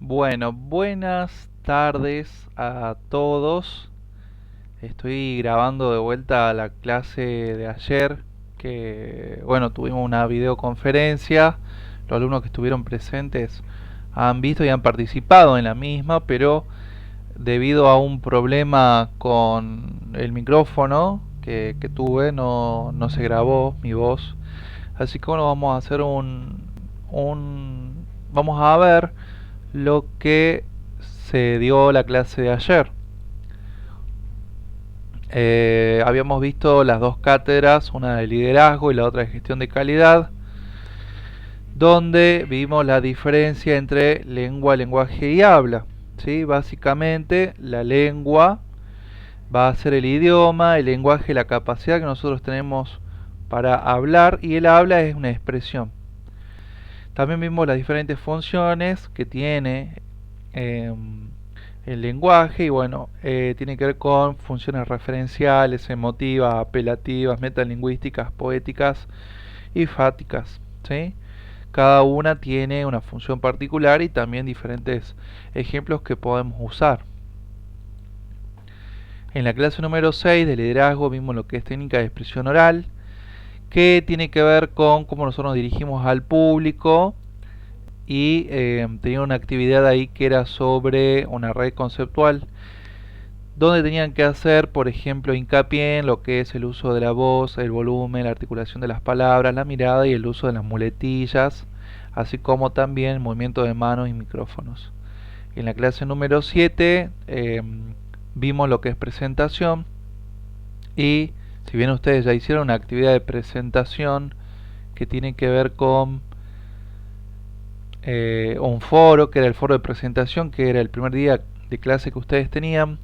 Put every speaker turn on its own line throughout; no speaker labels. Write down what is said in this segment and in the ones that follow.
Bueno, buenas tardes a todos. Estoy grabando de vuelta la clase de ayer, que bueno, tuvimos una videoconferencia. Los alumnos que estuvieron presentes han visto y han participado en la misma, pero debido a un problema con el micrófono que tuve, no se grabó mi voz. Así que bueno, vamos a hacer vamos a ver lo que se dio la clase de ayer. Habíamos visto las dos cátedras, una de liderazgo y la otra de gestión de calidad, donde vimos la diferencia entre lengua, lenguaje y habla. ¿Sí? Básicamente, la lengua va a ser el idioma, el lenguaje, la capacidad que nosotros tenemos para hablar, y el habla es una expresión. También vimos las diferentes funciones que tiene eh, el lenguaje, y bueno, tiene que ver con funciones referenciales, emotivas, apelativas, metalingüísticas, poéticas y fáticas, ¿sí? Cada una tiene una función particular y también diferentes ejemplos que podemos usar. En la clase número 6 de liderazgo vimos lo que es técnica de expresión oral, que tiene que ver con cómo nosotros nos dirigimos al público, y tenía una actividad ahí que era sobre una red conceptual, donde tenían que hacer, por ejemplo, hincapié en lo que es el uso de la voz, el volumen, la articulación de las palabras, la mirada y el uso de las muletillas, así como también movimiento de manos y micrófonos. En la clase número 7 vimos lo que es presentación, y si bien ustedes ya hicieron una actividad de presentación que tiene que ver con un foro, que era el foro de presentación, que era el primer día de clase que ustedes tenían,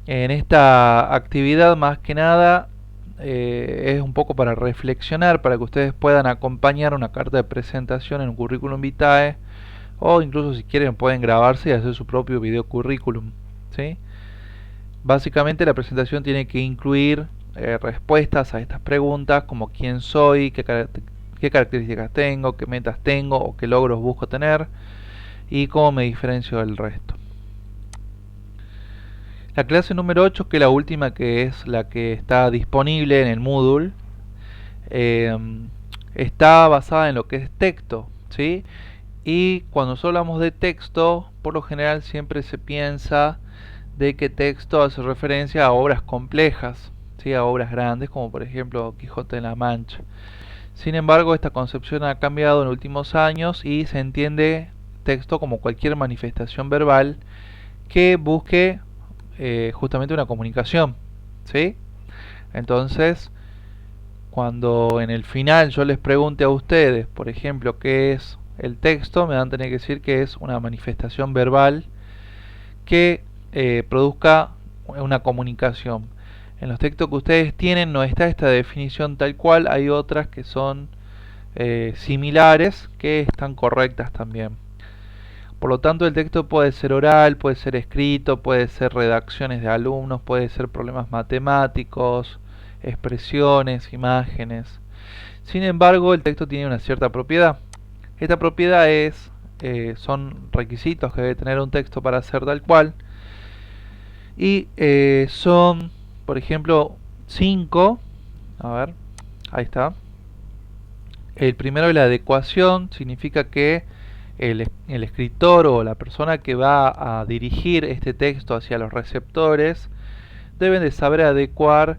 en esta actividad más que nada es un poco para reflexionar, para que ustedes puedan acompañar una carta de presentación en un currículum vitae, o incluso si quieren pueden grabarse y hacer su propio video currículum, ¿sí? Básicamente la presentación tiene que incluir respuestas a estas preguntas, como quién soy, qué características tengo, qué metas tengo o qué logros busco tener, y cómo me diferencio del resto. La clase número 8, que es la última, que es la que está disponible en el Moodle, eh, está basada en lo que es texto, ¿sí? Y cuando nosotros hablamos de texto, por lo general siempre se piensa de que texto hace referencia a obras complejas, ¿sí? A obras grandes, como por ejemplo Quijote de la Mancha. Sin embargo, esta concepción ha cambiado en los últimos años y se entiende texto como cualquier manifestación verbal que busque justamente una comunicación, ¿sí? Entonces, cuando en el final yo les pregunte a ustedes, por ejemplo, qué es el texto, me van a tener que decir que es una manifestación verbal que produzca una comunicación. En los textos que ustedes tienen no está esta definición tal cual, hay otras que son similares, que están correctas también. Por lo tanto, el texto puede ser oral, puede ser escrito, puede ser redacciones de alumnos, puede ser problemas matemáticos, expresiones, imágenes. Sin embargo, el texto tiene una cierta propiedad. Esta propiedad son requisitos que debe tener un texto para ser tal cual, y son, por ejemplo, 5. A ver, ahí está. El primero es la adecuación, significa que el escritor o la persona que va a dirigir este texto hacia los receptores deben de saber adecuar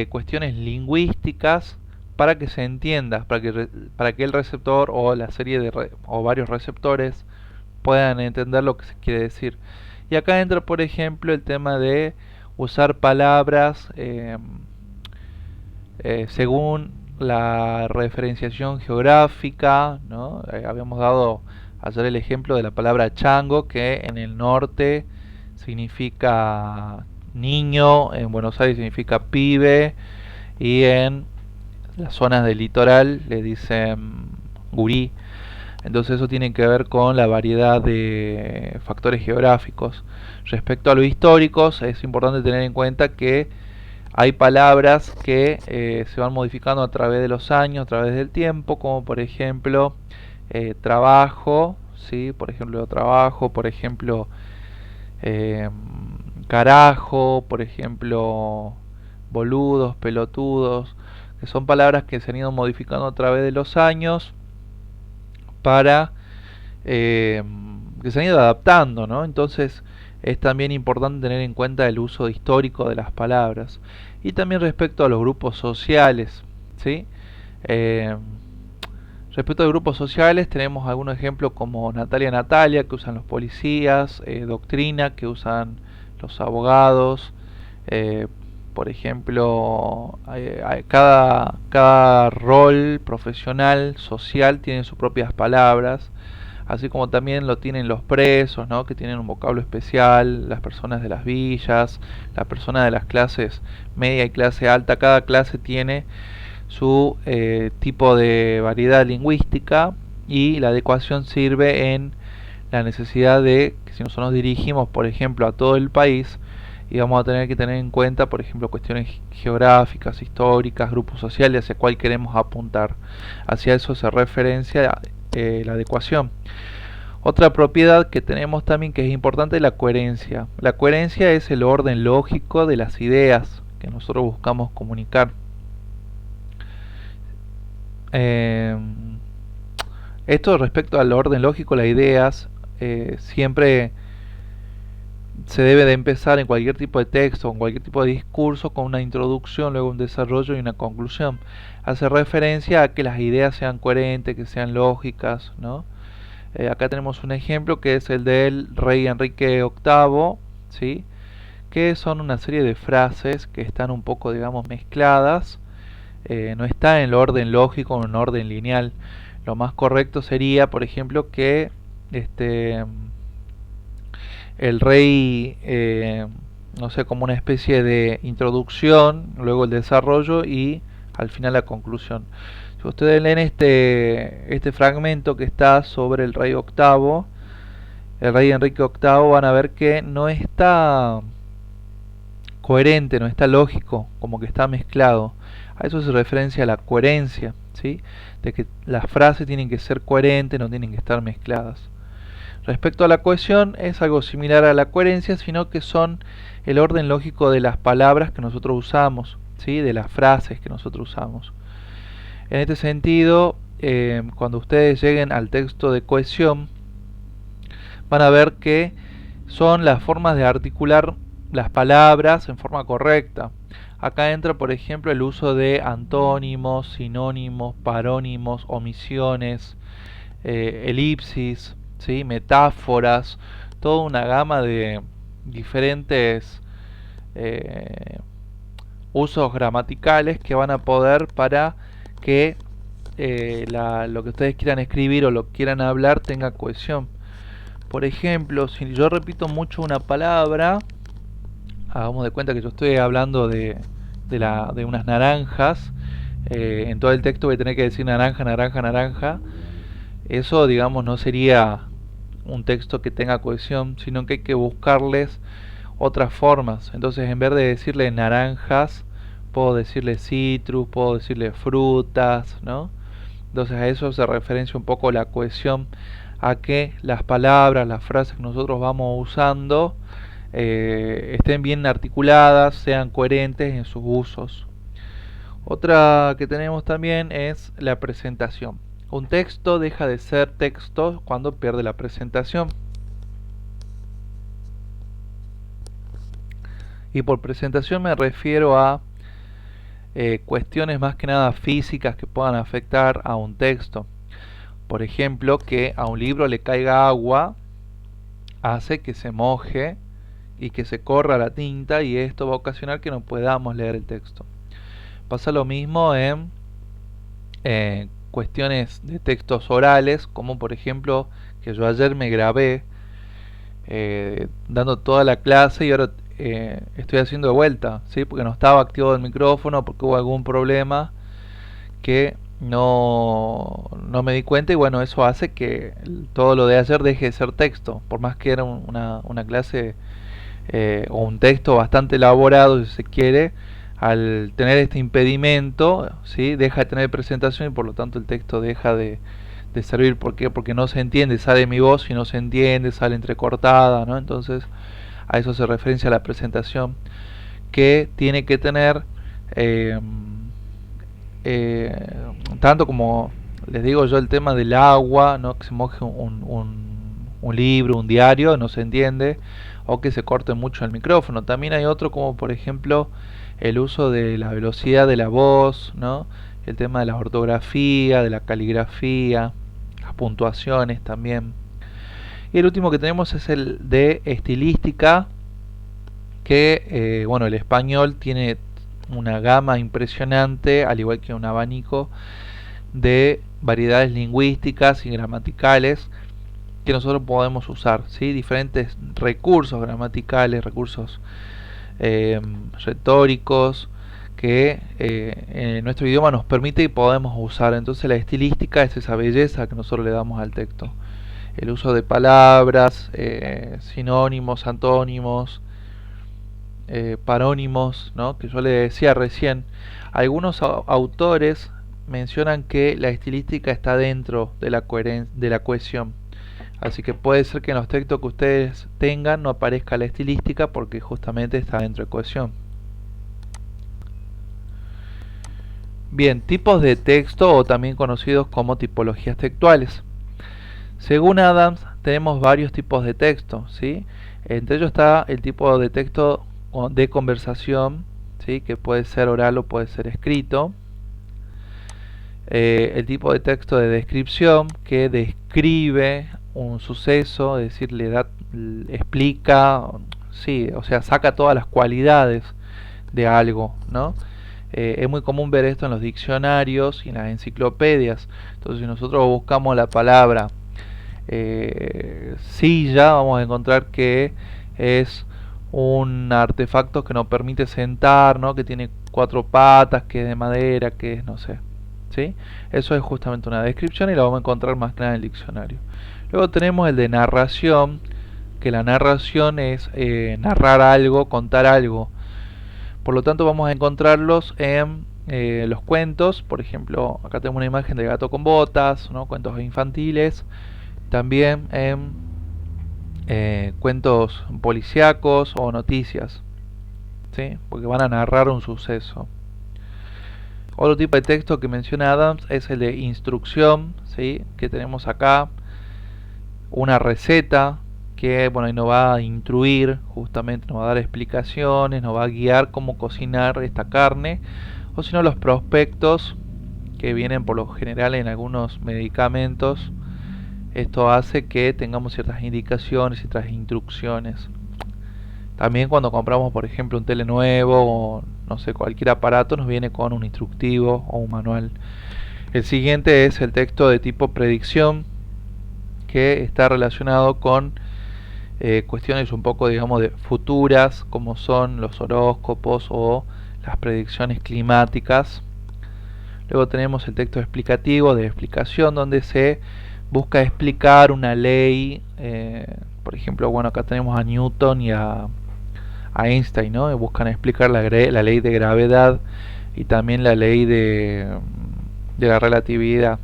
cuestiones lingüísticas para que se entienda, para que el receptor o la serie o varios receptores puedan entender lo que se quiere decir. Y acá entra, por ejemplo, el tema de usar palabras según la referenciación geográfica, ¿no? Habíamos dado ayer el ejemplo de la palabra chango, que en el norte significa niño, en Buenos Aires significa pibe, y en las zonas del litoral le dicen gurí. Entonces eso tiene que ver con la variedad de factores geográficos. Respecto a los históricos, es importante tener en cuenta que hay palabras que se van modificando a través de los años, a través del tiempo, como por ejemplo trabajo, ¿sí? Por ejemplo, trabajo, por ejemplo, eh, carajo, por ejemplo, boludos, pelotudos, que son palabras que se han ido modificando a través de los años para eh, que se han ido adaptando, ¿no? Entonces es también importante tener en cuenta el uso histórico de las palabras. Y también respecto a los grupos sociales, ¿sí? Eh, Respecto a grupos sociales tenemos algunos ejemplos como Natalia Natalia, que usan los policías, Doctrina, que usan los abogados, eh, por ejemplo, cada rol profesional, social, tiene sus propias palabras, así como también lo tienen los presos, ¿no? Que tienen un vocablo especial, las personas de las villas, las personas de las clases media y clase alta, cada clase tiene su tipo de variedad lingüística, y la adecuación sirve en la necesidad de que si nosotros nos dirigimos, por ejemplo, a todo el país, y vamos a tener que tener en cuenta, por ejemplo, cuestiones geográficas, históricas, grupos sociales, hacia cuál queremos apuntar. Hacia eso se referencia la adecuación. Otra propiedad que tenemos también que es importante es la coherencia. La coherencia es el orden lógico de las ideas que nosotros buscamos comunicar. Eh, Esto respecto al orden lógico, las ideas siempre se debe de empezar en cualquier tipo de texto, en cualquier tipo de discurso, con una introducción, luego un desarrollo y una conclusión. Hace referencia a que las ideas sean coherentes, que sean lógicas, ¿no? Acá tenemos un ejemplo que es el del rey Enrique VIII, ¿sí? Que son una serie de frases que están un poco, digamos, mezcladas. No está en el orden lógico o en orden lineal. Lo más correcto sería, por ejemplo, que el rey, no sé, como una especie de introducción, luego el desarrollo y al final la conclusión. Si ustedes leen este fragmento que está sobre el rey octavo, el rey Enrique VIII, van a ver que no está coherente, no está lógico, como que está mezclado. A eso se referencia a la coherencia, ¿sí? De que las frases tienen que ser coherentes, no tienen que estar mezcladas. Respecto a la cohesión, es algo similar a la coherencia, sino que son el orden lógico de las palabras que nosotros usamos, ¿sí? De las frases que nosotros usamos. En este sentido, cuando ustedes lleguen al texto de cohesión, van a ver que son las formas de articular las palabras en forma correcta. Acá entra, por ejemplo, el uso de antónimos, sinónimos, parónimos, omisiones, elipsis, ¿sí? Metáforas, toda una gama de diferentes usos gramaticales que van a poder para que lo que ustedes quieran escribir o lo que quieran hablar tenga cohesión. Por ejemplo, si yo repito mucho una palabra, hagamos de cuenta que yo estoy hablando de unas naranjas, en todo el texto voy a tener que decir naranja, naranja, naranja. Eso, digamos, no sería un texto que tenga cohesión, sino que hay que buscarles otras formas. Entonces, en vez de decirle naranjas, puedo decirle citrus, puedo decirle frutas, ¿no? Entonces a eso se referencia un poco la cohesión, a que las palabras, las frases que nosotros vamos usando estén bien articuladas, sean coherentes en sus usos. Otra que tenemos también es la presentación. Un texto deja de ser texto cuando pierde la presentación. Y por presentación me refiero a cuestiones más que nada físicas que puedan afectar a un texto. Por ejemplo, que a un libro le caiga agua hace que se moje y que se corra la tinta, y esto va a ocasionar que no podamos leer el texto. Pasa lo mismo en cuestiones de textos orales, como por ejemplo que yo ayer me grabé dando toda la clase y ahora estoy haciendo de vuelta, ¿sí? Porque no estaba activado el micrófono, porque hubo algún problema que no me di cuenta, y bueno, eso hace que todo lo de ayer deje de ser texto, por más que era una clase o un texto bastante elaborado, si se quiere. Al tener este impedimento, ¿sí? Deja de tener presentación y por lo tanto el texto deja de de servir. ¿Por qué? Porque no se entiende, sale mi voz y no se entiende, sale entrecortada, ¿no? Entonces a eso se referencia la presentación, que tiene que tener eh, eh, tanto como les digo yo, el tema del agua, ¿no? Que se moje un libro, un diario, no se entiende, o que se corte mucho el micrófono. También hay otro como por ejemplo el uso de la velocidad de la voz, ¿no? El tema de la ortografía, de la caligrafía, las puntuaciones también. Y el último que tenemos es el de estilística, que bueno, el español tiene una gama impresionante, al igual que un abanico de variedades lingüísticas y gramaticales que nosotros podemos usar, ¿sí? Diferentes recursos gramaticales, recursos retóricos que en nuestro idioma nos permite y podemos usar. Entonces la estilística es esa belleza que nosotros le damos al texto. El uso de palabras, sinónimos, antónimos, parónimos, ¿no? Que yo le decía recién. Algunos autores mencionan que la estilística está dentro de la cohesión. Así que puede ser que en los textos que ustedes tengan no aparezca la estilística porque justamente está dentro de cohesión. Bien, tipos de texto o también conocidos como tipologías textuales. Según Adams, tenemos varios tipos de texto, ¿sí? Entre ellos está el tipo de texto de conversación, ¿sí? Que puede ser oral o puede ser escrito. El tipo de texto de descripción, que describe un suceso, es decir, explica, sí, o sea, saca todas las cualidades de algo, ¿no? Es muy común ver esto en los diccionarios y en las enciclopedias. Entonces, si nosotros buscamos la palabra silla, vamos a encontrar que es un artefacto que nos permite sentar, ¿no? Que tiene 4 patas, que es de madera, que es, no sé, ¿sí? Eso es justamente una descripción y lo vamos a encontrar más que nada en el diccionario. Luego tenemos el de narración, que la narración es narrar algo, contar algo. Por lo tanto vamos a encontrarlos en los cuentos. Por ejemplo, acá tenemos una imagen de gato con botas, ¿no? Cuentos infantiles. También en cuentos policíacos o noticias, ¿sí? Porque van a narrar un suceso. Otro tipo de texto que menciona Adams es el de instrucción, ¿sí? Que tenemos acá una receta que, bueno, ahí nos va a instruir, justamente nos va a dar explicaciones, nos va a guiar cómo cocinar esta carne, o si no los prospectos que vienen por lo general en algunos medicamentos. Esto hace que tengamos ciertas indicaciones, ciertas instrucciones. También cuando compramos, por ejemplo, un tele nuevo o no sé, cualquier aparato, nos viene con un instructivo o un manual. El siguiente es el texto de tipo predicción, que está relacionado con cuestiones un poco, digamos, de futuras, como son los horóscopos o las predicciones climáticas. Luego tenemos el texto explicativo, de explicación, donde se busca explicar una ley. Por ejemplo, bueno, acá tenemos a Newton y a Einstein, ¿no? Buscan explicar la ley de gravedad y también la ley de la relatividad.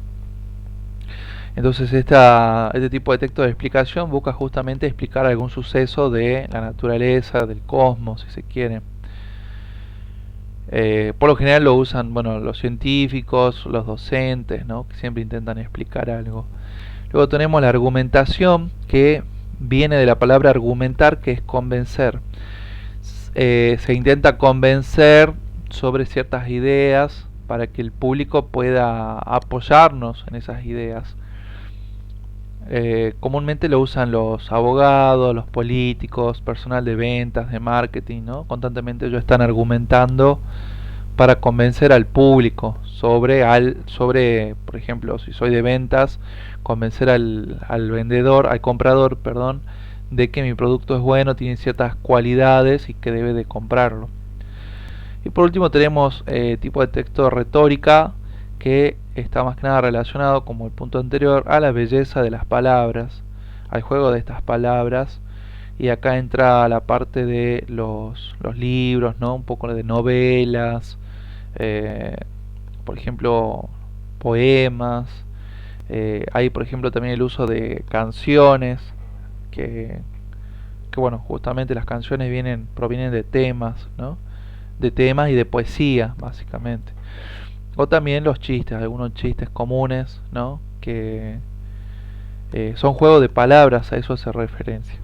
Entonces este tipo de texto de explicación busca justamente explicar algún suceso de la naturaleza, del cosmos, si se quiere. Por lo general lo usan, bueno, los científicos, los docentes, ¿no? Que siempre intentan explicar algo. Luego tenemos la argumentación, que viene de la palabra argumentar, que es convencer. Se intenta convencer sobre ciertas ideas para que el público pueda apoyarnos en esas ideas. Comúnmente lo usan los abogados, los políticos, personal de ventas, de marketing, ¿no? Constantemente ellos están argumentando para convencer al público sobre, por ejemplo, si soy de ventas, convencer al vendedor, al comprador, perdón, de que mi producto es bueno, tiene ciertas cualidades y que debe de comprarlo. Y por último tenemos tipo de texto retórica, que está más que nada relacionado, como el punto anterior, a la belleza de las palabras, al juego de estas palabras. Y acá entra la parte de los libros, ¿no? Un poco de novelas, por ejemplo, poemas, Hay, por ejemplo, también el uso de canciones, que, que bueno, justamente las canciones provienen de temas, ¿no? De temas y de poesía, básicamente. O también los chistes, algunos chistes comunes, ¿no? Que son juegos de palabras, a eso hace referencia.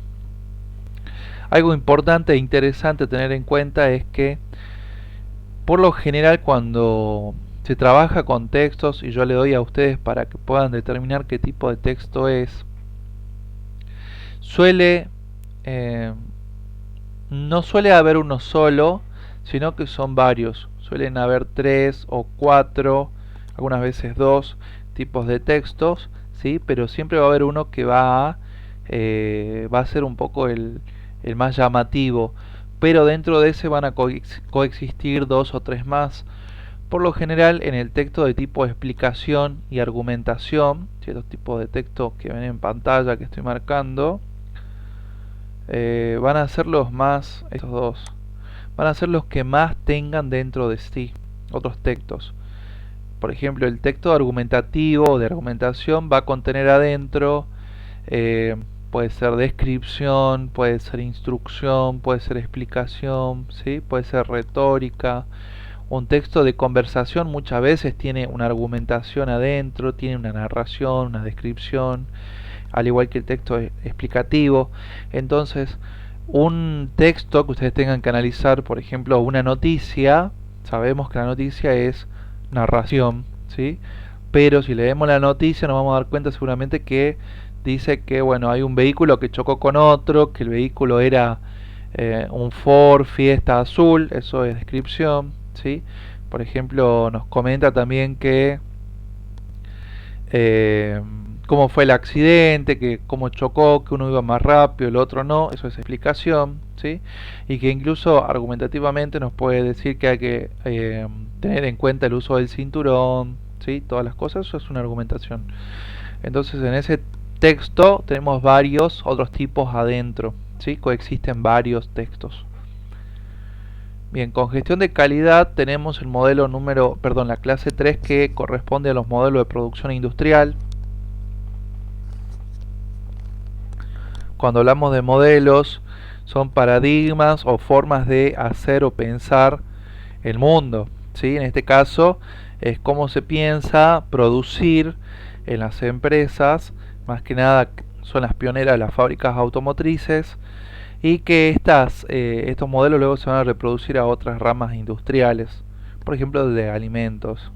Algo importante e interesante a tener en cuenta es que, por lo general, cuando se trabaja con textos, y yo le doy a ustedes para que puedan determinar qué tipo de texto es, suele eh, no suele haber uno solo, sino que son varios. Suelen haber tres o cuatro, algunas veces dos tipos de textos, ¿sí? Pero siempre va a haber uno que va a ser un poco el más llamativo. Pero dentro de ese van a coexistir dos o tres más. Por lo general, en el texto de tipo explicación y argumentación, ciertos tipos de texto que ven en pantalla que estoy marcando, van a ser estos dos, van a ser los que más tengan dentro de sí otros textos. Por ejemplo, el texto argumentativo o de argumentación va a contener adentro, eh, puede ser descripción, puede ser instrucción, puede ser explicación, ¿sí? Puede ser retórica. Un texto de conversación muchas veces tiene una argumentación adentro, tiene una narración, una descripción, al igual que el texto explicativo. Entonces, un texto que ustedes tengan que analizar, por ejemplo, una noticia, sabemos que la noticia es narración, ¿sí? Pero si leemos la noticia nos vamos a dar cuenta seguramente que dice que, bueno, hay un vehículo que chocó con otro, que el vehículo era un Ford Fiesta azul, eso es descripción, ¿sí? Por ejemplo, nos comenta también que eh, cómo fue el accidente, que cómo chocó, que uno iba más rápido, el otro no, eso es explicación, ¿sí? Y que incluso argumentativamente nos puede decir que hay que tener en cuenta el uso del cinturón, ¿sí? Todas las cosas, eso es una argumentación. Entonces en ese texto tenemos varios otros tipos adentro, ¿sí? Coexisten varios textos. Bien, con gestión de calidad tenemos el modelo la clase 3 que corresponde a los modelos de producción industrial. Cuando hablamos de modelos, son paradigmas o formas de hacer o pensar el mundo, ¿sí? En este caso es cómo se piensa producir en las empresas, más que nada son las pioneras de las fábricas automotrices, y que estos modelos luego se van a reproducir a otras ramas industriales, por ejemplo de alimentos.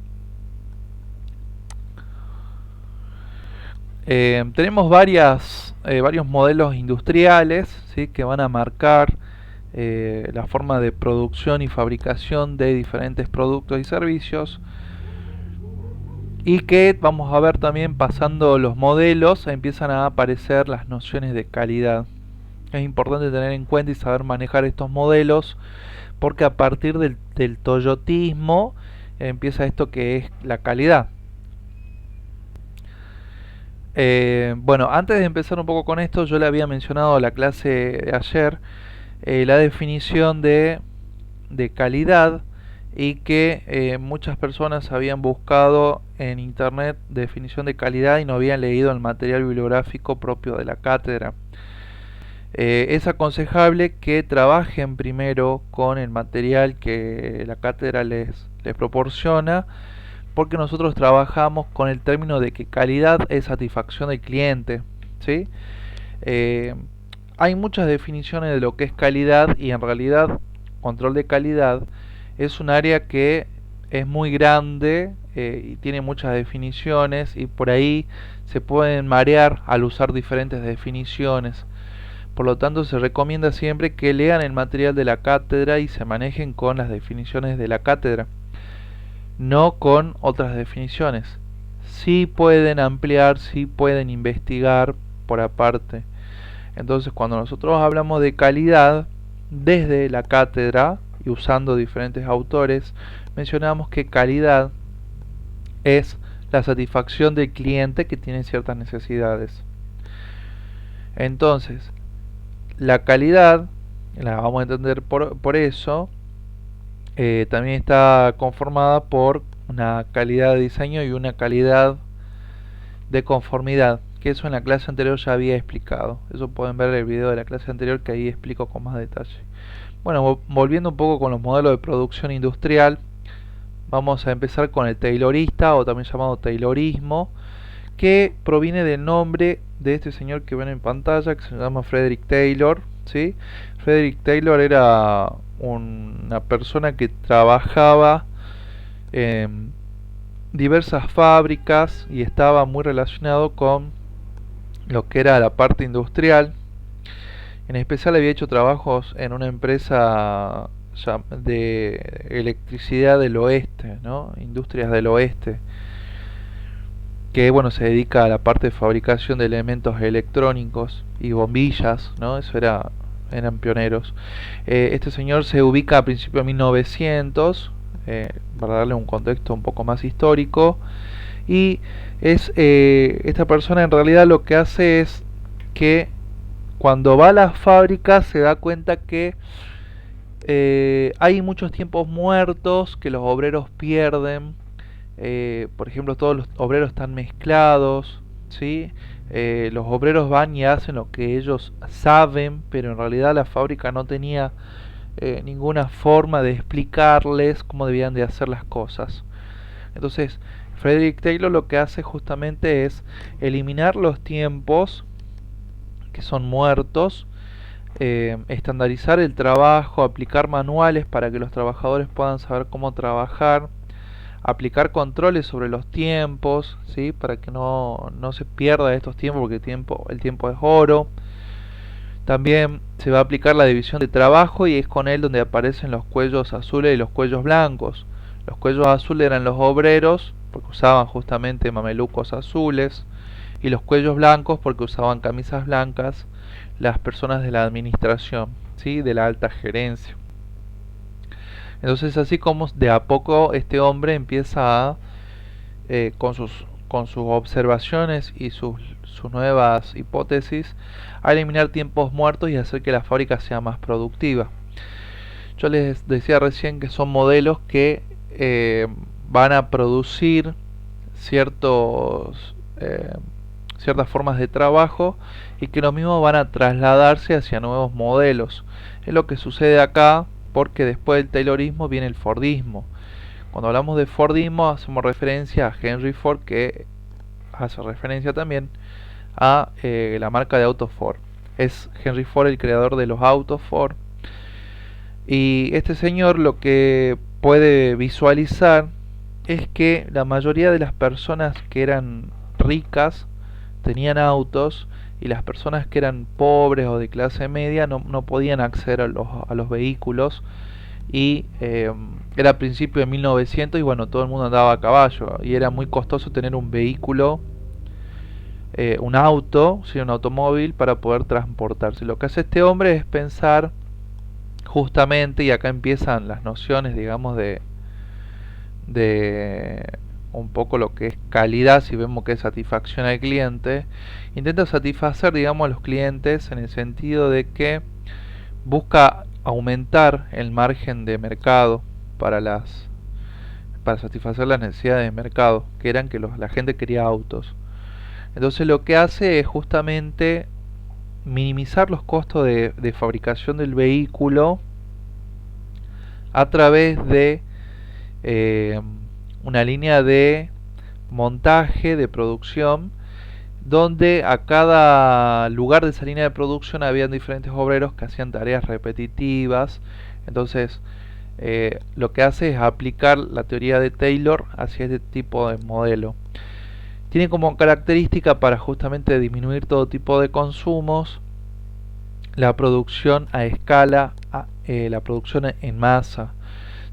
Tenemos varios modelos industriales, ¿sí? Que van a marcar la forma de producción y fabricación de diferentes productos y servicios, y que vamos a ver también, pasando los modelos empiezan a aparecer las nociones de calidad. Es importante tener en cuenta y saber manejar estos modelos, porque a partir del toyotismo empieza esto que es la calidad. Bueno, antes de empezar un poco con esto, yo le había mencionado a la clase de ayer la definición de calidad, y que muchas personas habían buscado en internet definición de calidad y no habían leído el material bibliográfico propio de la cátedra. Es aconsejable que trabajen primero con el material que la cátedra les proporciona, porque nosotros trabajamos con el término de que calidad es satisfacción del cliente, ¿sí? Eh, Hay muchas definiciones de lo que es calidad, y en realidad control de calidad es un área que es muy grande y tiene muchas definiciones, y por ahí se pueden marear al usar diferentes definiciones. Por lo tanto, se recomienda siempre que lean el material de la cátedra y se manejen con las definiciones de la cátedra, no con otras definiciones. Sí pueden ampliar, sí pueden investigar por aparte. Entonces, cuando nosotros hablamos de calidad desde la cátedra y usando diferentes autores, mencionamos que calidad es la satisfacción del cliente que tiene ciertas necesidades. Entonces, la calidad, la vamos a entender por eso, también está conformada por una calidad de diseño y una calidad de conformidad, que eso en la clase anterior ya había explicado. Eso pueden ver el video de la clase anterior que ahí explico con más detalle. Bueno, volviendo un poco con los modelos de producción industrial, vamos a empezar con el taylorista, o también llamado taylorismo, que proviene del nombre de este señor que ven en pantalla, que se llama Frederick Taylor, ¿sí? Frederick Taylor era una persona que trabajaba en diversas fábricas y estaba muy relacionado con lo que era la parte industrial. En especial había hecho trabajos en una empresa de electricidad del oeste, ¿no? Industrias del oeste, que bueno, se dedica a la parte de fabricación de elementos electrónicos y bombillas, ¿no? Eso eran pioneros. Este señor se ubica a principios de 1900, para darle un contexto un poco más histórico, y esta persona en realidad lo que hace es que cuando va a las fábricas se da cuenta que hay muchos tiempos muertos que los obreros pierden. Por ejemplo, todos los obreros están mezclados, ¿sí? Los obreros van y hacen lo que ellos saben, pero en realidad la fábrica no tenía ninguna forma de explicarles cómo debían de hacer las cosas. Entonces, Frederick Taylor lo que hace justamente es eliminar los tiempos que son muertos, estandarizar el trabajo, aplicar manuales para que los trabajadores puedan saber cómo trabajar, aplicar controles sobre los tiempos, ¿sí? Para que no se pierda estos tiempos, porque el tiempo es oro. También se va a aplicar la división de trabajo, y es con él donde aparecen los cuellos azules y los cuellos blancos. Los cuellos azules eran los obreros, porque usaban justamente mamelucos azules, y los cuellos blancos porque usaban camisas blancas las personas de la administración, ¿sí? De la alta gerencia. Entonces, así como de a poco este hombre empieza a, con sus observaciones y sus nuevas hipótesis, a eliminar tiempos muertos y hacer que la fábrica sea más productiva. Yo les decía recién que son modelos que van a producir ciertas formas de trabajo, y que los mismos van a trasladarse hacia nuevos modelos. Es lo que sucede acá, porque después del Taylorismo viene el Fordismo. Cuando hablamos de Fordismo hacemos referencia a Henry Ford, que hace referencia también a la marca de autos Ford. Es Henry Ford el creador de los autos Ford, y este señor lo que puede visualizar es que la mayoría de las personas que eran ricas tenían autos, y las personas que eran pobres o de clase media no podían acceder a los vehículos, y era a principios de 1900 y bueno, todo el mundo andaba a caballo y era muy costoso tener un vehículo, un auto, ¿sí? Un automóvil para poder transportarse. Lo que hace este hombre es pensar justamente, y acá empiezan las nociones, digamos, de un poco lo que es calidad, si vemos que es satisfacción al cliente. Intenta satisfacer, digamos, a los clientes en el sentido de que busca aumentar el margen de mercado para satisfacer las necesidades de mercado, que eran que la gente quería autos. Entonces lo que hace es justamente minimizar los costos de fabricación del vehículo a través de eh, una línea de montaje, de producción, donde a cada lugar de esa línea de producción habían diferentes obreros que hacían tareas repetitivas. Entonces lo que hace es aplicar la teoría de Taylor hacia este tipo de modelo. Tiene como característica, para justamente disminuir todo tipo de consumos, la producción a escala, la producción en masa.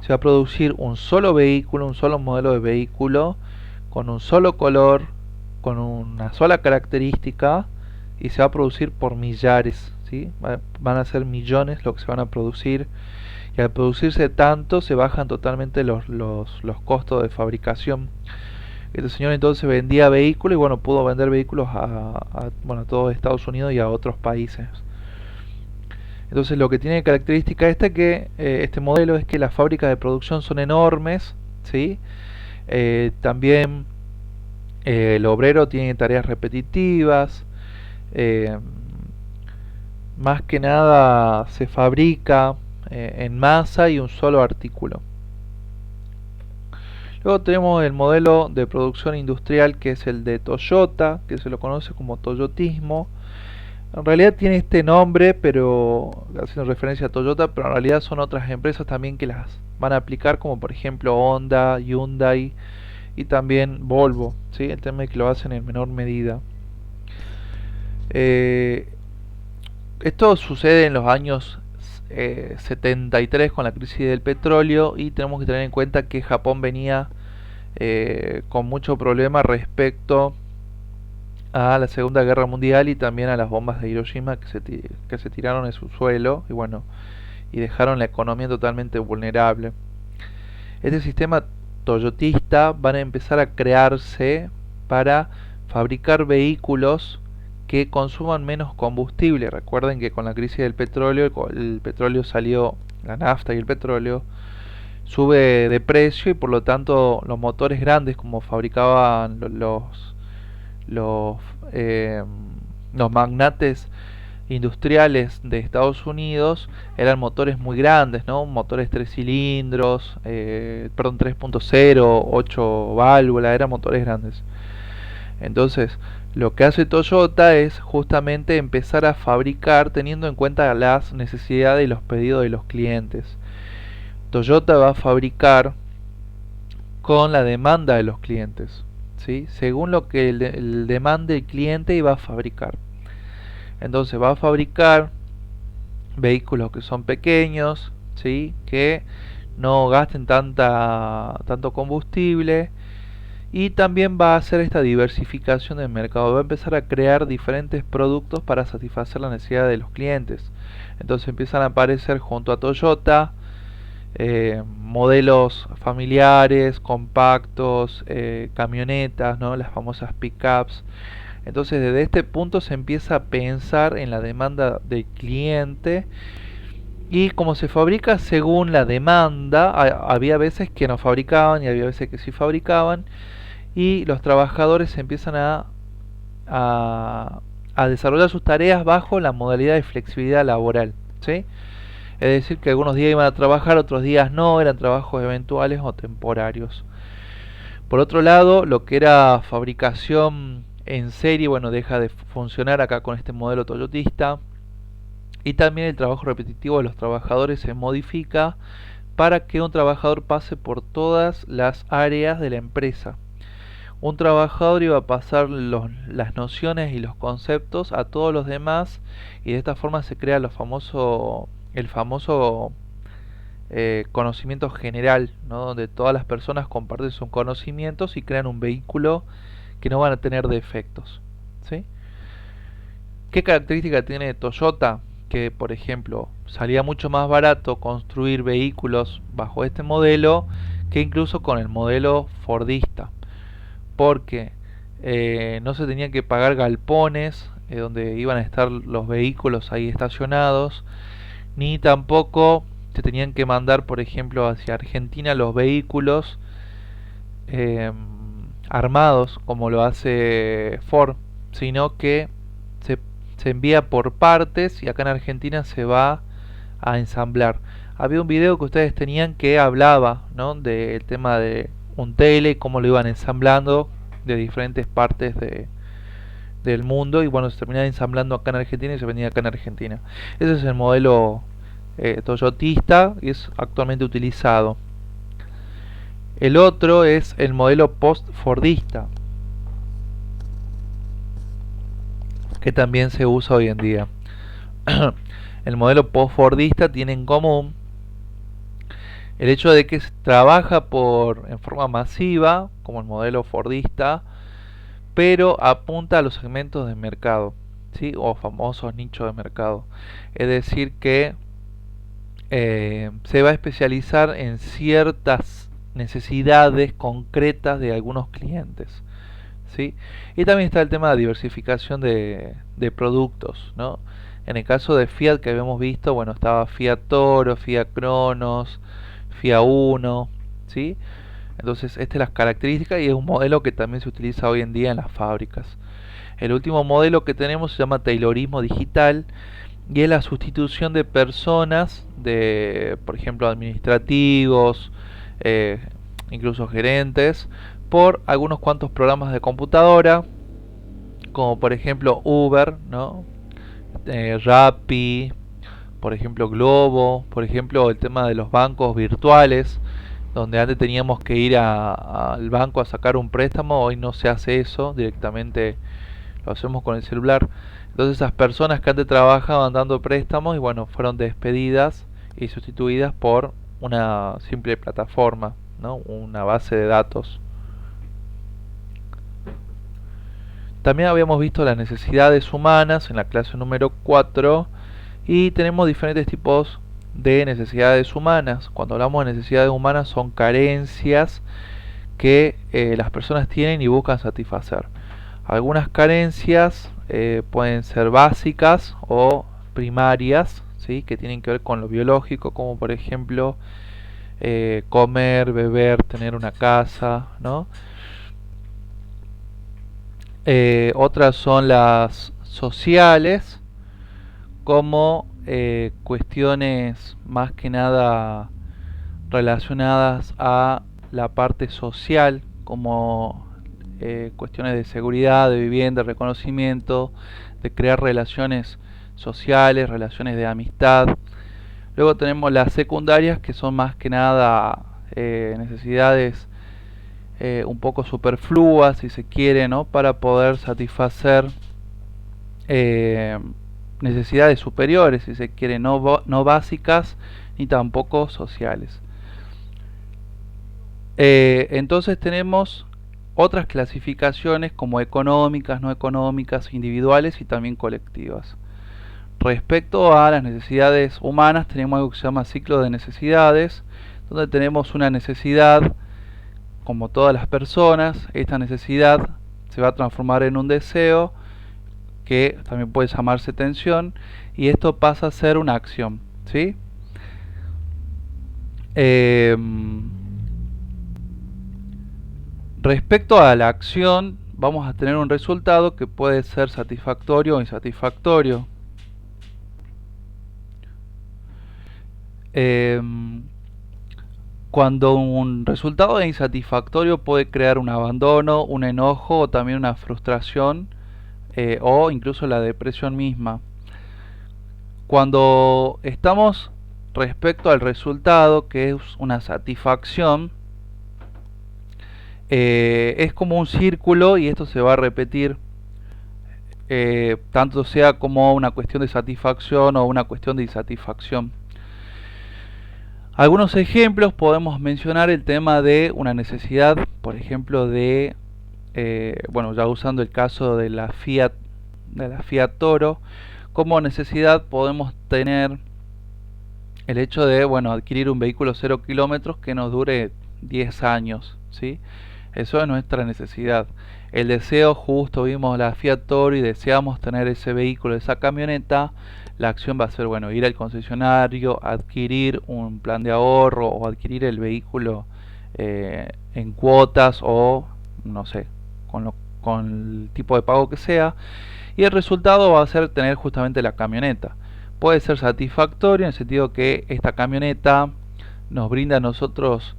Se va a producir un solo vehículo, un solo modelo de vehículo, con un solo color, con una sola característica, y se va a producir por millares, ¿sí? Van a ser millones lo que se van a producir, y al producirse tanto se bajan totalmente los costos de fabricación. Este señor entonces vendía vehículos, y bueno, pudo vender vehículos a todo Estados Unidos y a otros países. Entonces lo que tiene característica este modelo es que las fábricas de producción son enormes, ¿sí? También El obrero tiene tareas repetitivas, eh, más que nada se fabrica en masa y un solo artículo. Luego tenemos el modelo de producción industrial, que es el de Toyota, que se lo conoce como toyotismo. En realidad tiene este nombre, pero haciendo referencia a Toyota, pero en realidad son otras empresas también que las van a aplicar, como por ejemplo Honda, Hyundai y también Volvo, ¿sí? El tema es que lo hacen en menor medida. Eh, Esto sucede en los años 73 con la crisis del petróleo, y tenemos que tener en cuenta que Japón venía con mucho problema respecto a la Segunda Guerra Mundial y también a las bombas de Hiroshima que se tiraron en su suelo y bueno, y dejaron la economía totalmente vulnerable. Este sistema toyotista van a empezar a crearse para fabricar vehículos que consuman menos combustible. Recuerden que con la crisis del petróleo, el petróleo salió, la nafta y el petróleo sube de precio, y por lo tanto los motores grandes como fabricaban los, eh, los magnates industriales de Estados Unidos eran motores muy grandes, ¿no? Motores 3 cilindros, perdón, 3.0, 8 válvulas, eran motores grandes. Entonces, lo que hace Toyota es justamente empezar a fabricar teniendo en cuenta las necesidades y los pedidos de los clientes. Toyota va a fabricar con la demanda de los clientes, ¿sí? Según lo que el demande el cliente, iba a fabricar. Entonces va a fabricar vehículos que son pequeños, ¿sí? Que no gasten tanto combustible, y también va a hacer esta diversificación del mercado. Va a empezar a crear diferentes productos para satisfacer la necesidad de los clientes. Entonces empiezan a aparecer junto a Toyota modelos familiares, compactos, camionetas, ¿no? Las famosas pickups. Entonces desde este punto se empieza a pensar en la demanda del cliente, y como se fabrica según la demanda, había veces que no fabricaban y había veces que sí fabricaban, y los trabajadores empiezan a, a desarrollar sus tareas bajo la modalidad de flexibilidad laboral, ¿sí? Es decir, que algunos días iban a trabajar, otros días no, eran trabajos eventuales o temporarios. Por otro lado, lo que era fabricación en serie, bueno, deja de funcionar acá con este modelo toyotista, y también el trabajo repetitivo de los trabajadores se modifica para que un trabajador pase por todas las áreas de la empresa. Un trabajador iba a pasar las nociones y los conceptos a todos los demás, y de esta forma se crea el famoso conocimiento general, ¿no? Donde todas las personas comparten sus conocimientos y crean un vehículo que no van a tener defectos, ¿sí? ¿Qué característica tiene Toyota? Que, por ejemplo, salía mucho más barato construir vehículos bajo este modelo que incluso con el modelo Fordista, porque no se tenían que pagar galpones donde iban a estar los vehículos ahí estacionados, ni tampoco se tenían que mandar, por ejemplo, hacia Argentina los vehículos eh, armados como lo hace Ford, sino que se, se envía por partes y acá en Argentina se va a ensamblar. Había un video que ustedes tenían que hablaba, ¿no? Del tema de un tele y cómo lo iban ensamblando de diferentes partes del mundo, y bueno, se terminaba ensamblando acá en Argentina y se vendía acá en Argentina. Ese es el modelo toyotista y es actualmente utilizado. El otro es el modelo post-fordista, que también se usa hoy en día. El modelo post-fordista tiene en común el hecho de que se trabaja en forma masiva, como el modelo fordista, pero apunta a los segmentos de mercado, ¿sí? O famosos nichos de mercado. Es decir, que se va a especializar en ciertas necesidades concretas de algunos clientes, ¿sí? Y también está el tema de diversificación de productos, ¿no? En el caso de Fiat que habíamos visto, bueno, estaba Fiat Toro, Fiat Cronos, Fiat Uno, ¿sí? Entonces, esta es las características y es un modelo que también se utiliza hoy en día en las fábricas. El último modelo que tenemos se llama Taylorismo digital y es la sustitución de personas, de, por ejemplo, administrativos, eh, incluso gerentes, por algunos cuantos programas de computadora, como por ejemplo Uber, ¿no? Rappi, por ejemplo Globo, por ejemplo el tema de los bancos virtuales, donde antes teníamos que ir al banco a sacar un préstamo, hoy no se hace eso, directamente lo hacemos con el celular. Entonces esas personas que antes trabajaban dando préstamos y bueno, fueron despedidas y sustituidas por una simple plataforma, ¿no? Una base de datos. También habíamos visto las necesidades humanas en la clase número 4 y tenemos diferentes tipos de necesidades humanas. Cuando hablamos de necesidades humanas son carencias que las personas tienen y buscan satisfacer. Algunas carencias pueden ser básicas o primarias, ¿sí? Que tienen que ver con lo biológico, como por ejemplo comer, beber, tener una casa, ¿no? Otras son las sociales, como cuestiones más que nada relacionadas a la parte social, como cuestiones de seguridad, de vivienda, reconocimiento, de crear relaciones sociales, relaciones de amistad. Luego tenemos las secundarias, que son más que nada necesidades un poco superfluas, si se quiere, ¿no? Para poder satisfacer eh, necesidades superiores, si se quiere, no básicas ni tampoco sociales. Entonces tenemos otras clasificaciones como económicas, no económicas, individuales y también colectivas. Respecto a las necesidades humanas, tenemos algo que se llama ciclo de necesidades, donde tenemos una necesidad, como todas las personas, esta necesidad se va a transformar en un deseo, que también puede llamarse tensión, y esto pasa a ser una acción, ¿sí? Respecto a la acción, vamos a tener un resultado que puede ser satisfactorio o insatisfactorio. Cuando un resultado es insatisfactorio puede crear un abandono, un enojo o también una frustración o incluso la depresión misma. Cuando estamos respecto al resultado, que es una satisfacción, es como un círculo y esto se va a repetir, tanto sea como una cuestión de satisfacción o una cuestión de insatisfacción. Algunos ejemplos podemos mencionar el tema de una necesidad, por ejemplo, de, bueno, ya usando el caso de la Fiat Toro, como necesidad podemos tener el hecho de, bueno, adquirir un vehículo 0 kilómetros que nos dure 10 años, ¿sí? Eso es nuestra necesidad. El deseo, justo vimos la Fiat Toro y deseamos tener ese vehículo, esa camioneta. La acción va a ser, bueno, ir al concesionario, adquirir un plan de ahorro o adquirir el vehículo en cuotas o, no sé, con el tipo de pago que sea. Y el resultado va a ser tener justamente la camioneta. Puede ser satisfactorio en el sentido que esta camioneta nos brinda a nosotros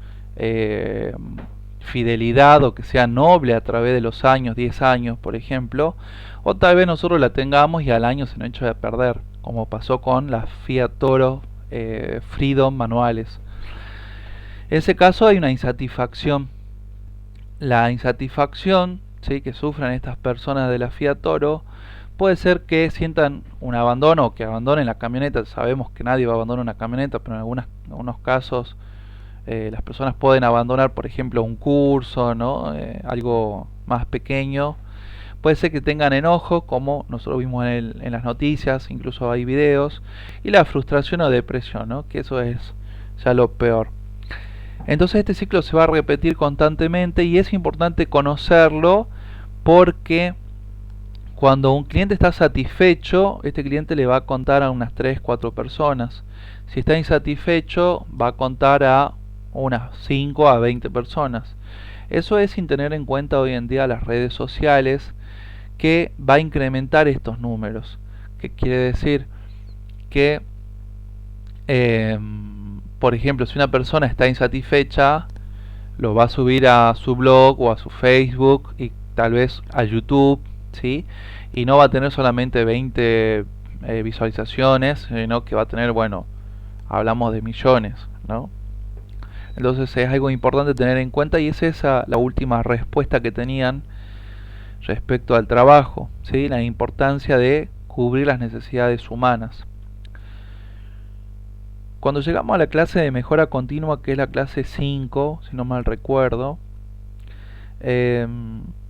fidelidad o que sea noble a través de los años, 10 años por ejemplo, o tal vez nosotros la tengamos y al año se nos echa de perder, como pasó con las Fiat Toro Freedom manuales. En ese caso hay una insatisfacción. La insatisfacción, ¿sí?, que sufren estas personas de la Fiat Toro puede ser que sientan un abandono o que abandonen la camioneta. Sabemos que nadie va a abandonar una camioneta, pero en algunos casos las personas pueden abandonar, por ejemplo, un curso, ¿no? Algo más pequeño. Puede ser que tengan enojo, como nosotros vimos en las noticias, incluso hay videos, y la frustración o depresión, ¿no? Que eso es ya lo peor. Entonces este ciclo se va a repetir constantemente y es importante conocerlo porque cuando un cliente está satisfecho, este cliente le va a contar a unas 3, 4 personas. Si está insatisfecho, va a contar a unas 5 a 20 personas. Eso es sin tener en cuenta hoy en día las redes sociales, que va a incrementar estos números. Que quiere decir que, por ejemplo, si una persona está insatisfecha, lo va a subir a su blog o a su Facebook y tal vez a YouTube, ¿sí? Y no va a tener solamente 20 visualizaciones, sino que va a tener, bueno, hablamos de millones, ¿no? Entonces es algo importante tener en cuenta, y esa es la última respuesta que tenían respecto al trabajo, ¿sí? La importancia de cubrir las necesidades humanas. Cuando llegamos a la clase de mejora continua, que es la clase 5, si no mal recuerdo, eh,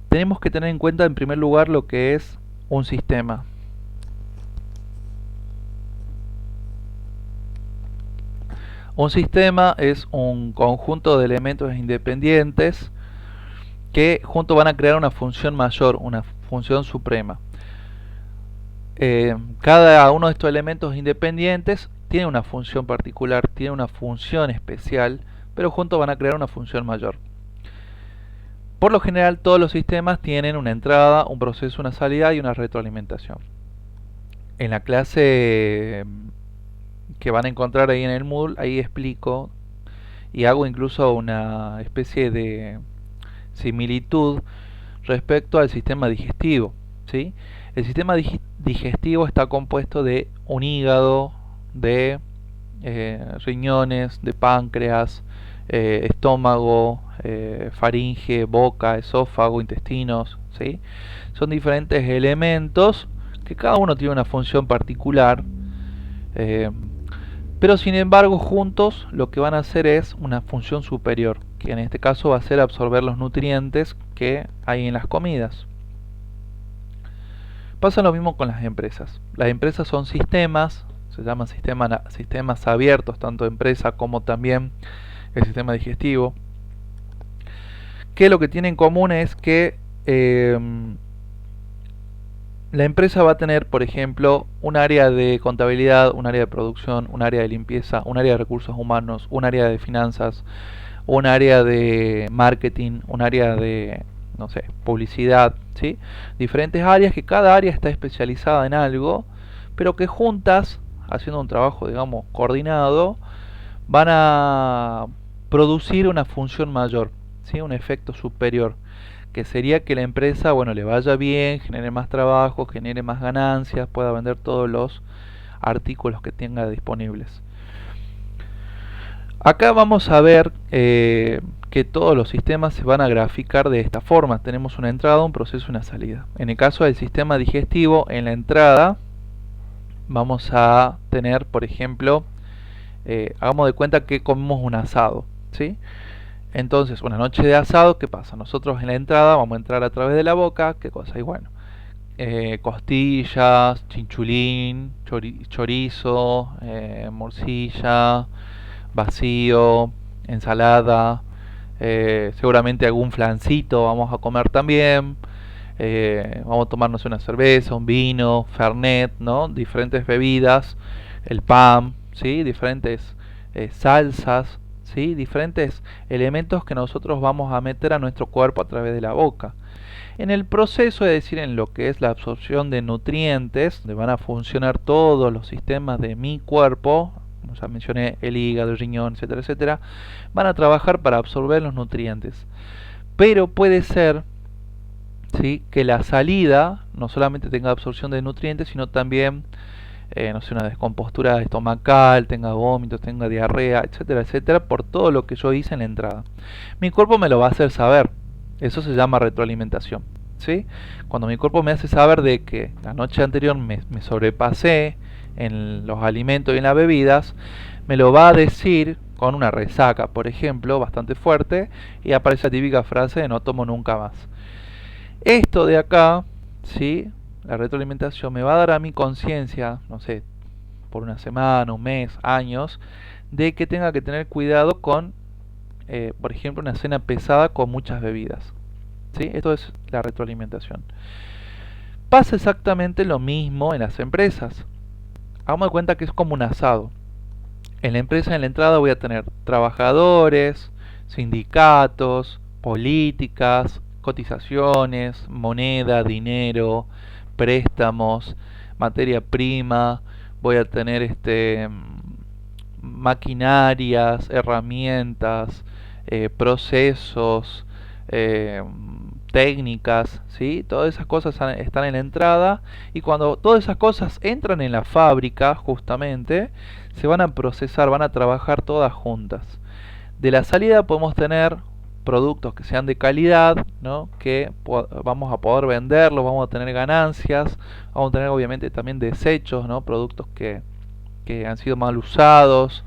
tenemos que tener en cuenta en primer lugar lo que es un sistema. Un sistema es un conjunto de elementos independientes que juntos van a crear una función mayor, una función suprema. Cada uno de estos elementos independientes tiene una función particular, tiene una función especial, pero juntos van a crear una función mayor. Por lo general, todos los sistemas tienen una entrada, un proceso, una salida y una retroalimentación. En la clase que van a encontrar ahí en el Moodle, ahí explico y hago incluso una especie de similitud respecto al sistema digestivo, ¿sí? El sistema digestivo está compuesto de un hígado, de riñones, de páncreas, estómago, faringe, boca, esófago, intestinos, ¿sí? Son diferentes elementos que cada uno tiene una función particular, eh, pero sin embargo juntos lo que van a hacer es una función superior, que en este caso va a ser absorber los nutrientes que hay en las comidas. Pasa lo mismo con las empresas. Las empresas son sistemas, se llaman sistemas abiertos, tanto empresa como también el sistema digestivo, que lo que tienen en común es que la empresa va a tener, por ejemplo, un área de contabilidad, un área de producción, un área de limpieza, un área de recursos humanos, un área de finanzas, un área de marketing, un área de, no sé, publicidad, ¿sí? Diferentes áreas, que cada área está especializada en algo, pero que juntas, haciendo un trabajo, digamos, coordinado, van a producir una función mayor, ¿sí? Un efecto superior, que sería que la empresa, bueno, le vaya bien, genere más trabajo, genere más ganancias, pueda vender todos los artículos que tenga disponibles. Acá vamos a ver que todos los sistemas se van a graficar de esta forma. Tenemos una entrada, un proceso y una salida. En el caso del sistema digestivo, en la entrada vamos a tener, por ejemplo, hagamos de cuenta que comemos un asado, ¿sí? Entonces, una noche de asado, ¿qué pasa? Nosotros en la entrada vamos a entrar a través de la boca, ¿qué cosa? Y bueno, costillas, chinchulín, chorizo, morcilla, vacío, ensalada, seguramente algún flancito vamos a comer también. Vamos a tomarnos una cerveza, un vino, fernet, ¿no? Diferentes bebidas, el pan, ¿sí? Diferentes salsas, ¿sí? Diferentes elementos que nosotros vamos a meter a nuestro cuerpo a través de la boca. En el proceso, es decir, en lo que es la absorción de nutrientes, donde van a funcionar todos los sistemas de mi cuerpo, como ya mencioné, el hígado, el riñón, etcétera, etcétera, van a trabajar para absorber los nutrientes. Pero puede ser, ¿sí?, que la salida no solamente tenga absorción de nutrientes, sino también, no sé, una descompostura estomacal, tenga vómitos, tenga diarrea, etcétera, etcétera, por todo lo que yo hice en la entrada. Mi cuerpo me lo va a hacer saber. Eso se llama retroalimentación, ¿sí? Cuando mi cuerpo me hace saber de que la noche anterior me sobrepasé en los alimentos y en las bebidas, me lo va a decir con una resaca, por ejemplo, bastante fuerte, y aparece la típica frase de no tomo nunca más. Esto de acá, ¿sí?, la retroalimentación me va a dar a mi conciencia, no sé, por una semana, un mes, años, de que tenga que tener cuidado con, por ejemplo, una cena pesada con muchas bebidas, ¿sí? Esto es la retroalimentación. Pasa exactamente lo mismo en las empresas. Hagamos de cuenta que es como un asado. En la empresa, en la entrada, voy a tener trabajadores, sindicatos, políticas, cotizaciones, moneda, dinero, préstamos, materia prima. Voy a tener maquinarias, herramientas, procesos, eh, técnicas, ¿sí? Todas esas cosas están en la entrada, y cuando todas esas cosas entran en la fábrica, justamente, se van a procesar, van a trabajar todas juntas. De la salida podemos tener productos que sean de calidad, ¿no? Que vamos a poder venderlos, vamos a tener ganancias, vamos a tener obviamente también desechos, ¿no? Productos que han sido mal usados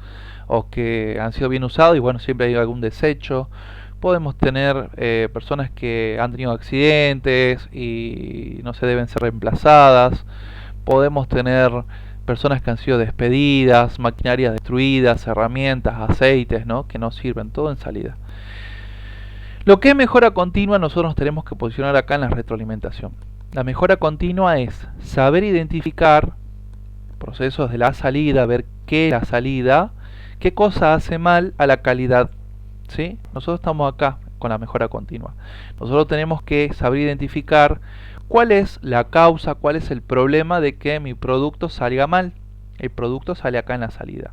o que han sido bien usados, y bueno, siempre hay algún desecho. Podemos tener personas que han tenido accidentes y no se deben ser reemplazadas. Podemos tener personas que han sido despedidas, maquinarias destruidas, herramientas, aceites, ¿no? Que no sirven, todo en salida. Lo que es mejora continua, nosotros nos tenemos que posicionar acá en la retroalimentación. La mejora continua es saber identificar procesos de la salida, ver qué es la salida, qué cosa hace mal a la calidad, ¿sí? Nosotros estamos acá con la mejora continua. Nosotros tenemos que saber identificar cuál es la causa, cuál es el problema de que mi producto salga mal. El producto sale acá en la salida.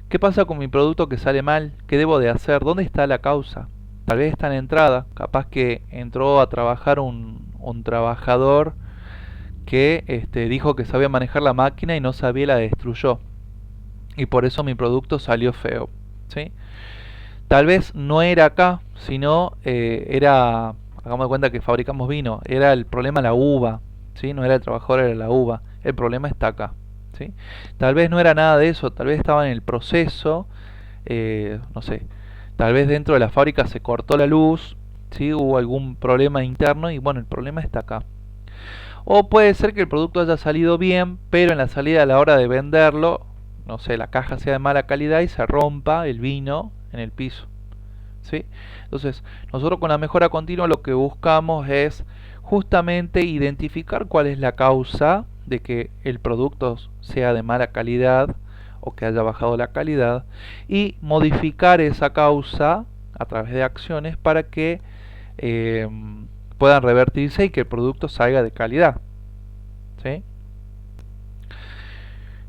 ¿Qué pasa con mi producto que sale mal? ¿Qué debo de hacer? ¿Dónde está la causa? Tal vez está en la entrada, capaz que entró a trabajar un trabajador que dijo que sabía manejar la máquina y no sabía y la destruyó. Y por eso mi producto salió feo, ¿sí? Tal vez no era acá, sino hagamos de cuenta que fabricamos vino, era el problema la uva, ¿sí? No era el trabajador, era la uva. El problema está acá, ¿sí? Tal vez no era nada de eso, tal vez estaba en el proceso, no sé, tal vez dentro de la fábrica se cortó la luz, ¿sí? Hubo algún problema interno y bueno, el problema está acá. O puede ser que el producto haya salido bien, pero en la salida a la hora de venderlo, no sé, la caja sea de mala calidad y se rompa el vino en el piso, ¿sí? Entonces, nosotros con la mejora continua lo que buscamos es justamente identificar cuál es la causa de que el producto sea de mala calidad o que haya bajado la calidad, y modificar esa causa a través de acciones para que eh, puedan revertirse y que el producto salga de calidad, ¿sí?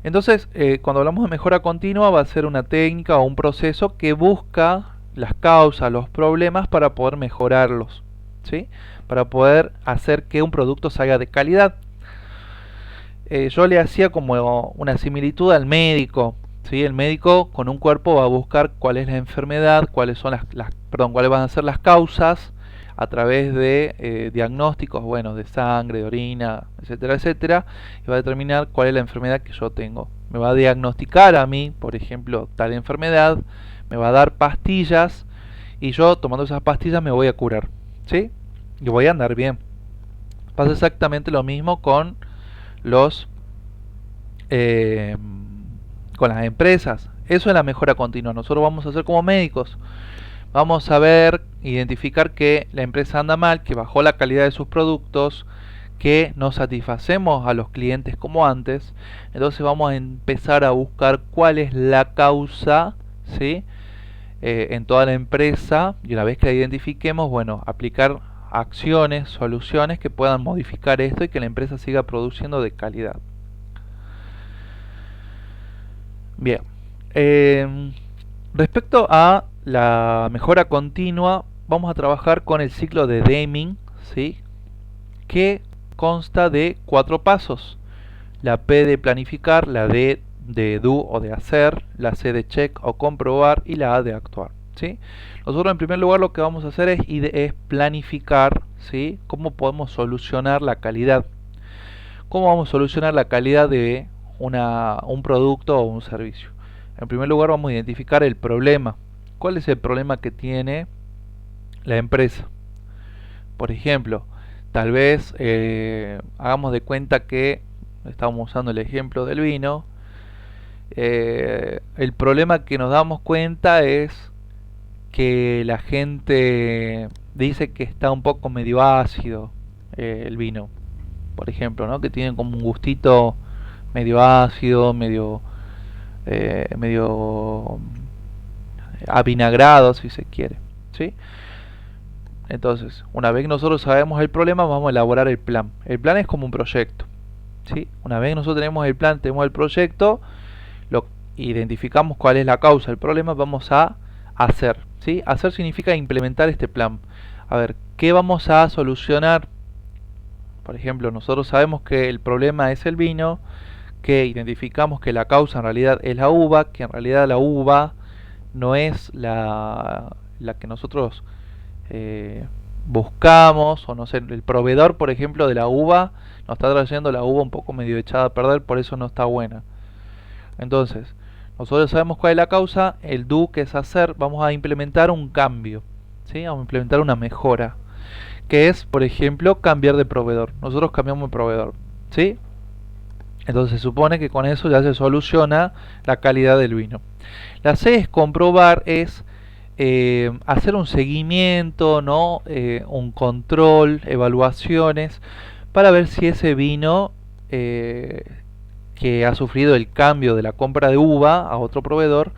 Entonces, cuando hablamos de mejora continua, va a ser una técnica o un proceso que busca las causas, los problemas para poder mejorarlos, ¿sí? Para poder hacer que un producto salga de calidad. Yo le hacía como una similitud al médico, ¿sí? El médico con un cuerpo va a buscar cuál es la enfermedad, cuáles son cuáles van a ser las causas a través de diagnósticos, bueno, de sangre, de orina, etcétera, etcétera, y va a determinar cuál es la enfermedad que yo tengo. Me va a diagnosticar a mí, por ejemplo, tal enfermedad, me va a dar pastillas y yo tomando esas pastillas me voy a curar, ¿sí? Y voy a andar bien. Pasa exactamente lo mismo los eh, con las empresas. Eso es la mejora continua. Nosotros vamos a hacer como médicos. Vamos a ver, identificar que la empresa anda mal, que bajó la calidad de sus productos, que no satisfacemos a los clientes como antes. Entonces vamos a empezar a buscar cuál es la causa, ¿sí? En toda la empresa, y una vez que la identifiquemos, bueno, aplicar acciones, soluciones que puedan modificar esto y que la empresa siga produciendo de calidad. Bien, respecto a la mejora continua, vamos a trabajar con el ciclo de Deming, ¿sí? Que consta de 4 pasos. La P de planificar, la D de do o de hacer, la C de check o comprobar y la A de actuar, ¿sí? Nosotros en primer lugar lo que vamos a hacer es planificar, ¿sí? Cómo podemos solucionar la calidad. ¿Cómo vamos a solucionar la calidad de un producto o un servicio? En primer lugar vamos a identificar el problema. ¿Cuál es el problema que tiene la empresa? Por ejemplo, tal vez hagamos de cuenta que estamos usando el ejemplo del vino. El problema que nos damos cuenta es que la gente dice que está un poco medio ácido el vino, por ejemplo, ¿no? Que tiene como un gustito medio ácido, medio medio avinagrado, si se quiere, ¿sí? Entonces, una vez que nosotros sabemos el problema, vamos a elaborar el plan. El plan es como un proyecto, ¿sí? Una vez que nosotros tenemos el plan, tenemos el proyecto, lo identificamos cuál es la causa del problema, vamos a hacer, ¿sí? Hacer significa implementar este plan. A ver, ¿qué vamos a solucionar? Por ejemplo, nosotros sabemos que el problema es el vino, que identificamos que la causa en realidad es la uva, que en realidad la uva no es la que nosotros eh, buscamos, o no sé, el proveedor, por ejemplo, de la uva nos está trayendo la uva un poco medio echada a perder, por eso no está buena. Entonces, nosotros sabemos cuál es la causa, el do, que es hacer, vamos a implementar un cambio, ¿sí? Vamos a implementar una mejora, que es, por ejemplo, cambiar de proveedor. Nosotros cambiamos de proveedor, ¿sí? Entonces se supone que con eso ya se soluciona la calidad del vino. La C es comprobar, es hacer un seguimiento, ¿no? Un control, evaluaciones, para ver si ese vino que ha sufrido el cambio de la compra de uva a otro proveedor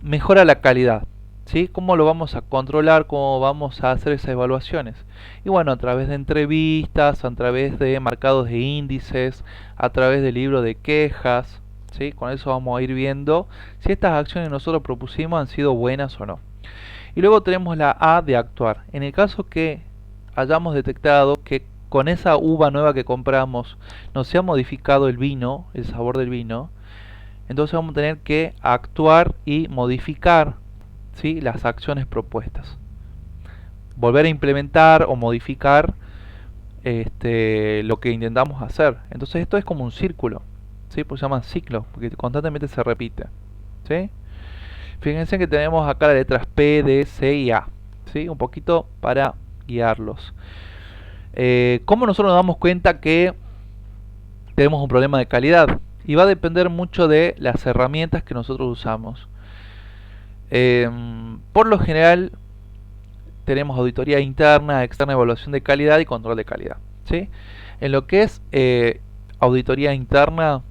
mejora la calidad. ¿Sí? ¿Cómo lo vamos a controlar? ¿Cómo vamos a hacer esas evaluaciones? Y bueno, a través de entrevistas, a través de marcados de índices, a través de libros de quejas, ¿sí? Con eso vamos a ir viendo si estas acciones que nosotros propusimos han sido buenas o no. Y luego tenemos la A de actuar. En el caso que hayamos detectado que con esa uva nueva que compramos no se ha modificado el vino, el sabor del vino, entonces vamos a tener que actuar y modificar, ¿sí? Las acciones propuestas. Volver a implementar o modificar lo que intentamos hacer. Entonces esto es como un círculo, ¿sí? Pues se llama ciclo, porque constantemente se repite, ¿sí? Fíjense que tenemos acá las letras P, D, C y A, ¿sí? Un poquito para guiarlos. ¿Cómo nosotros nos damos cuenta que tenemos un problema de calidad? Y va a depender mucho de las herramientas que nosotros usamos. Por lo general tenemos auditoría interna, externa, evaluación de calidad y control de calidad, ¿sí? En lo que es auditoría interna,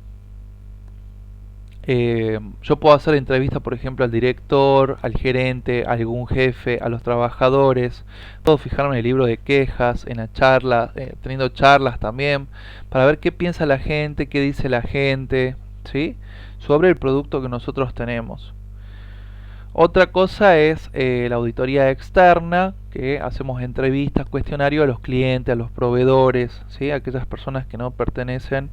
yo puedo hacer entrevistas, por ejemplo, al director, al gerente, a algún jefe, a los trabajadores. Puedo fijarme en el libro de quejas, en la charla, teniendo charlas también, para ver qué piensa la gente, qué dice la gente, ¿sí? Sobre el producto que nosotros tenemos. Otra cosa es la auditoría externa, que hacemos entrevistas, cuestionarios a los clientes, a los proveedores, ¿sí? A aquellas personas que no pertenecen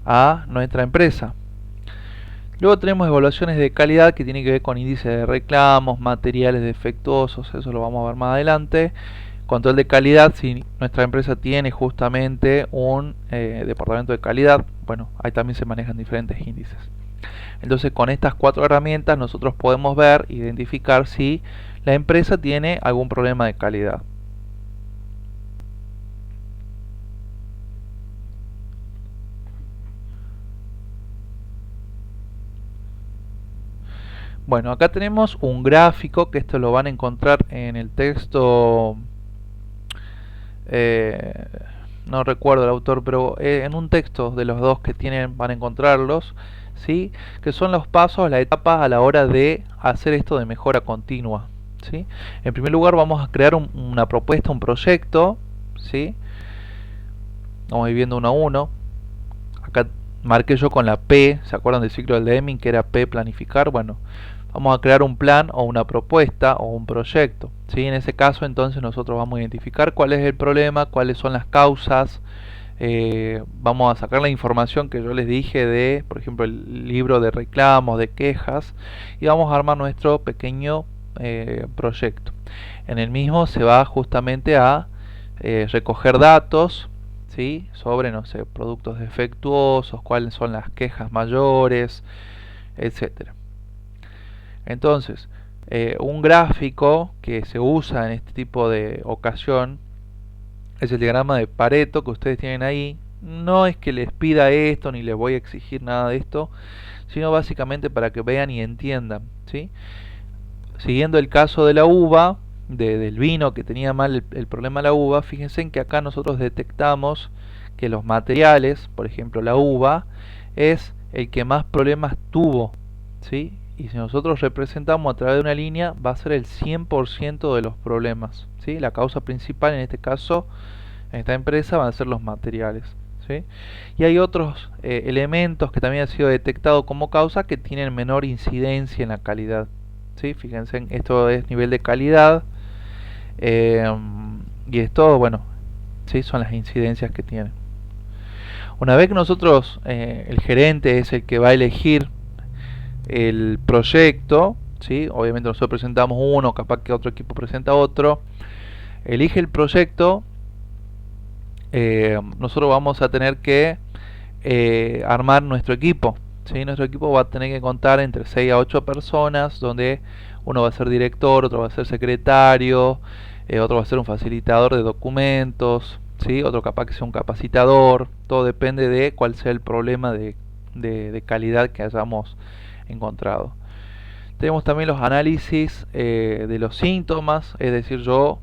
a nuestra empresa. Luego tenemos evaluaciones de calidad que tienen que ver con índices de reclamos, materiales defectuosos, eso lo vamos a ver más adelante. Control de calidad, si nuestra empresa tiene justamente un departamento de calidad, bueno, ahí también se manejan diferentes índices. Entonces con estas 4 herramientas nosotros podemos ver, identificar si la empresa tiene algún problema de calidad. Bueno, acá tenemos un gráfico, que esto lo van a encontrar en el texto, eh, no recuerdo el autor, pero en un texto de los dos que tienen van a encontrarlos, ¿sí? Que son los pasos, las etapas a la hora de hacer esto de mejora continua, ¿sí? En primer lugar vamos a crear una propuesta, un proyecto, ¿sí? Vamos a ir viendo uno a uno. Acá marqué yo con la P, ¿se acuerdan del ciclo del Deming que era P, planificar? Bueno, vamos a crear un plan o una propuesta o un proyecto, ¿sí? En ese caso entonces nosotros vamos a identificar cuál es el problema, cuáles son las causas, vamos a sacar la información que yo les dije de, por ejemplo, el libro de reclamos, de quejas, y vamos a armar nuestro pequeño proyecto. En el mismo se va justamente a recoger datos, ¿sí? Sobre, no sé, productos defectuosos, cuáles son las quejas mayores, etcétera. Entonces, un gráfico que se usa en este tipo de ocasión es el diagrama de Pareto que ustedes tienen ahí. No es que les pida esto ni les voy a exigir nada de esto, sino básicamente para que vean y entiendan, ¿sí? Siguiendo el caso de la uva, del vino que tenía mal el problema de la uva, fíjense en que acá nosotros detectamos que los materiales, por ejemplo la uva, es el que más problemas tuvo, ¿sí? Y si nosotros representamos a través de una línea, va a ser el 100% de los problemas, ¿sí? La causa principal en este caso, en esta empresa, van a ser los materiales, ¿sí? Y hay otros elementos que también han sido detectados como causa que tienen menor incidencia en la calidad, ¿sí? Fíjense, esto es nivel de calidad, eh, y esto, bueno, ¿sí? Son las incidencias que tienen. Una vez que nosotros, el gerente es el que va a elegir el proyecto, ¿sí? Obviamente nosotros presentamos uno, capaz que otro equipo presenta otro, elige el proyecto, nosotros vamos a tener que armar nuestro equipo, ¿sí? Nuestro equipo va a tener que contar entre 6 a 8 personas, donde uno va a ser director, otro va a ser secretario, otro va a ser un facilitador de documentos, ¿sí? Otro capaz que sea un capacitador, todo depende de cuál sea el problema de calidad que hayamos encontrado. Tenemos también los análisis de los síntomas, es decir, yo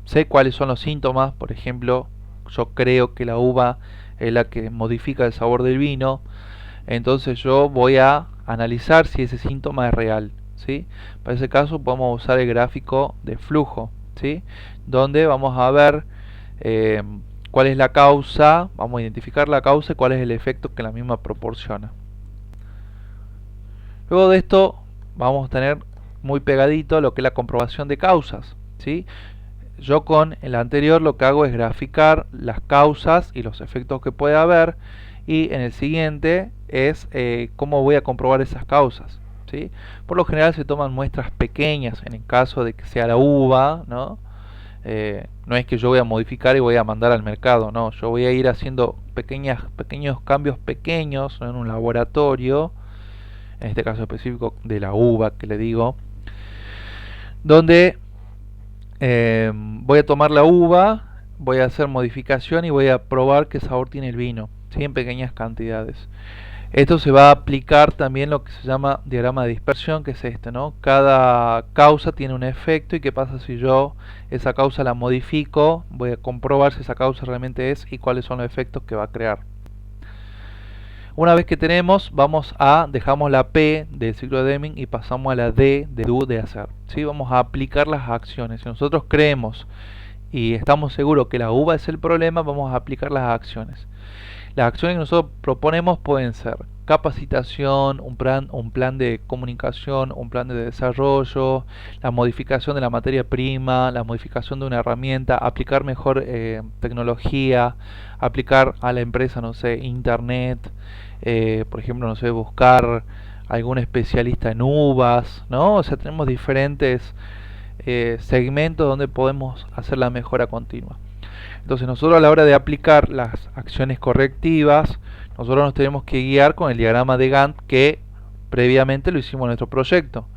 sé cuáles son los síntomas, por ejemplo, yo creo que la uva es la que modifica el sabor del vino, entonces yo voy a analizar si ese síntoma es real, ¿sí? Para ese caso podemos usar el gráfico de flujo, ¿sí? Donde vamos a ver eh, cuál es la causa, vamos a identificar la causa y cuál es el efecto que la misma proporciona. Luego de esto vamos a tener muy pegadito lo que es la comprobación de causas, ¿sí? Yo con el anterior lo que hago es graficar las causas y los efectos que puede haber, y en el siguiente es cómo voy a comprobar esas causas, ¿sí? Por lo general se toman muestras pequeñas en el caso de que sea la uva, ¿no? No es que yo voy a modificar y voy a mandar al mercado, no, yo voy a ir haciendo pequeños cambios pequeños, ¿no? En un laboratorio, en este caso específico de la uva que le digo, donde voy a tomar la uva, voy a hacer modificación y voy a probar qué sabor tiene el vino, ¿sí? En pequeñas cantidades. Esto se va a aplicar también lo que se llama diagrama de dispersión, que es este, ¿no? Cada causa tiene un efecto, y qué pasa si yo esa causa la modifico, voy a comprobar si esa causa realmente es y cuáles son los efectos que va a crear. Una vez que tenemos, dejamos la P del ciclo de Deming y pasamos a la D de do, de hacer, ¿sí? Vamos a aplicar las acciones. Si nosotros creemos y estamos seguros que la uva es el problema, vamos a aplicar las acciones. Las acciones que nosotros proponemos pueden ser capacitación, un plan de comunicación, un plan de desarrollo, la modificación de la materia prima, la modificación de una herramienta, aplicar mejor tecnología, aplicar a la empresa, no sé, internet, por ejemplo, no sé, buscar algún especialista en uvas, ¿no? O sea, tenemos diferentes segmentos donde podemos hacer la mejora continua. Entonces nosotros, a la hora de aplicar las acciones correctivas, nosotros nos tenemos que guiar con el diagrama de Gantt que previamente lo hicimos en nuestro proyecto.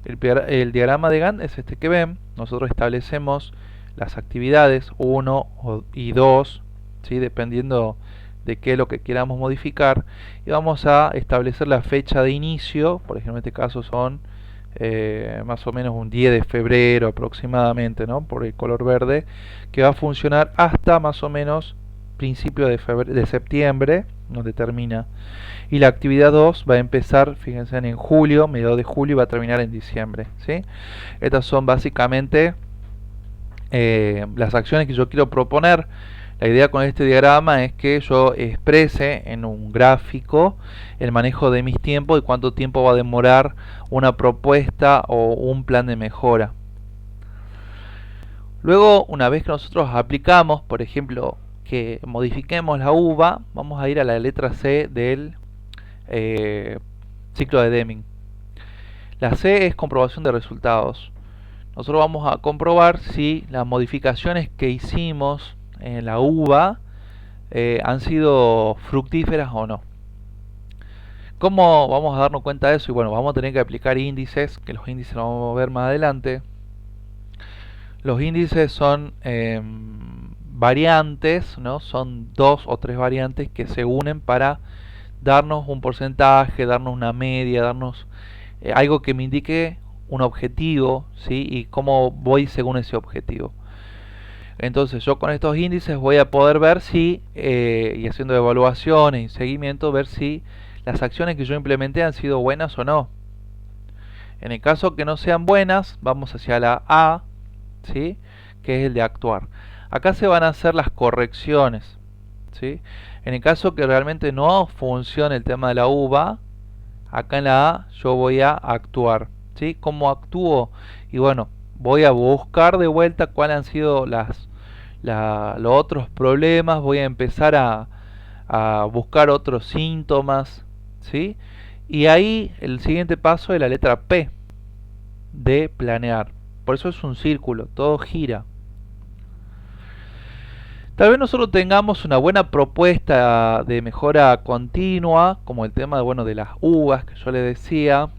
El diagrama de Gantt es este que ven. Nosotros establecemos las actividades 1 y 2, ¿sí? Dependiendo de qué es lo que queramos modificar, y vamos a establecer la fecha de inicio. Por ejemplo, en este caso son más o menos un 10 de febrero aproximadamente, ¿no? Por el color verde, que va a funcionar hasta más o menos principio de septiembre, donde termina. Y la actividad 2 va a empezar, fíjense, en julio, mediados de julio, y va a terminar en diciembre, ¿sí? Estas son básicamente las acciones que yo quiero proponer. La idea con este diagrama es que yo exprese en un gráfico el manejo de mis tiempos y cuánto tiempo va a demorar una propuesta o un plan de mejora. Luego, una vez que nosotros aplicamos, por ejemplo, que modifiquemos la uva, vamos a ir a la letra C del ciclo de Deming. La C es comprobación de resultados. Nosotros vamos a comprobar si las modificaciones que hicimos en la uva han sido fructíferas o no. ¿Cómo vamos a darnos cuenta de eso? Y bueno, vamos a tener que aplicar índices, que los índices los vamos a ver más adelante. Los índices son variantes, ¿no? Son 2 o 3 variantes que se unen para darnos un porcentaje, darnos una media, darnos algo que me indique un objetivo, ¿sí? Y cómo voy según ese objetivo. Entonces yo con estos índices voy a poder ver si, y haciendo evaluaciones y seguimiento, ver si las acciones que yo implementé han sido buenas o no. En el caso que no sean buenas, vamos hacia la A, ¿sí? Que es el de actuar. Acá se van a hacer las correcciones, ¿sí? En el caso que realmente no funcione el tema de la uva, acá en la A yo voy a actuar, ¿sí? ¿Cómo actúo? Y bueno, voy a buscar de vuelta cuáles han sido los otros problemas, voy a empezar a buscar otros síntomas, ¿sí? Y ahí el siguiente paso es la letra P de planear. Por eso es un círculo, todo gira. Tal vez nosotros tengamos una buena propuesta de mejora continua, como el tema bueno, de las uvas que yo le decía,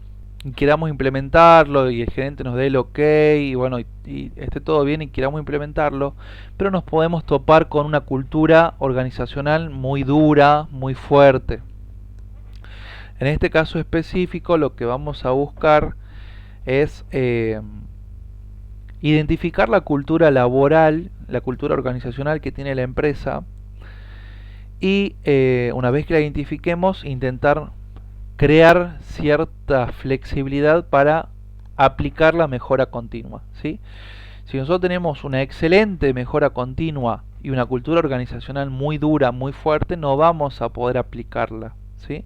y queramos implementarlo y el gerente nos dé el ok y bueno, y esté todo bien y queramos implementarlo, pero nos podemos topar con una cultura organizacional muy dura, muy fuerte. En este caso específico lo que vamos a buscar es identificar la cultura laboral, la cultura organizacional que tiene la empresa y una vez que la identifiquemos, intentar crear cierta flexibilidad para aplicar la mejora continua, ¿sí? Si nosotros tenemos una excelente mejora continua y una cultura organizacional muy dura, muy fuerte, no vamos a poder aplicarla, ¿sí?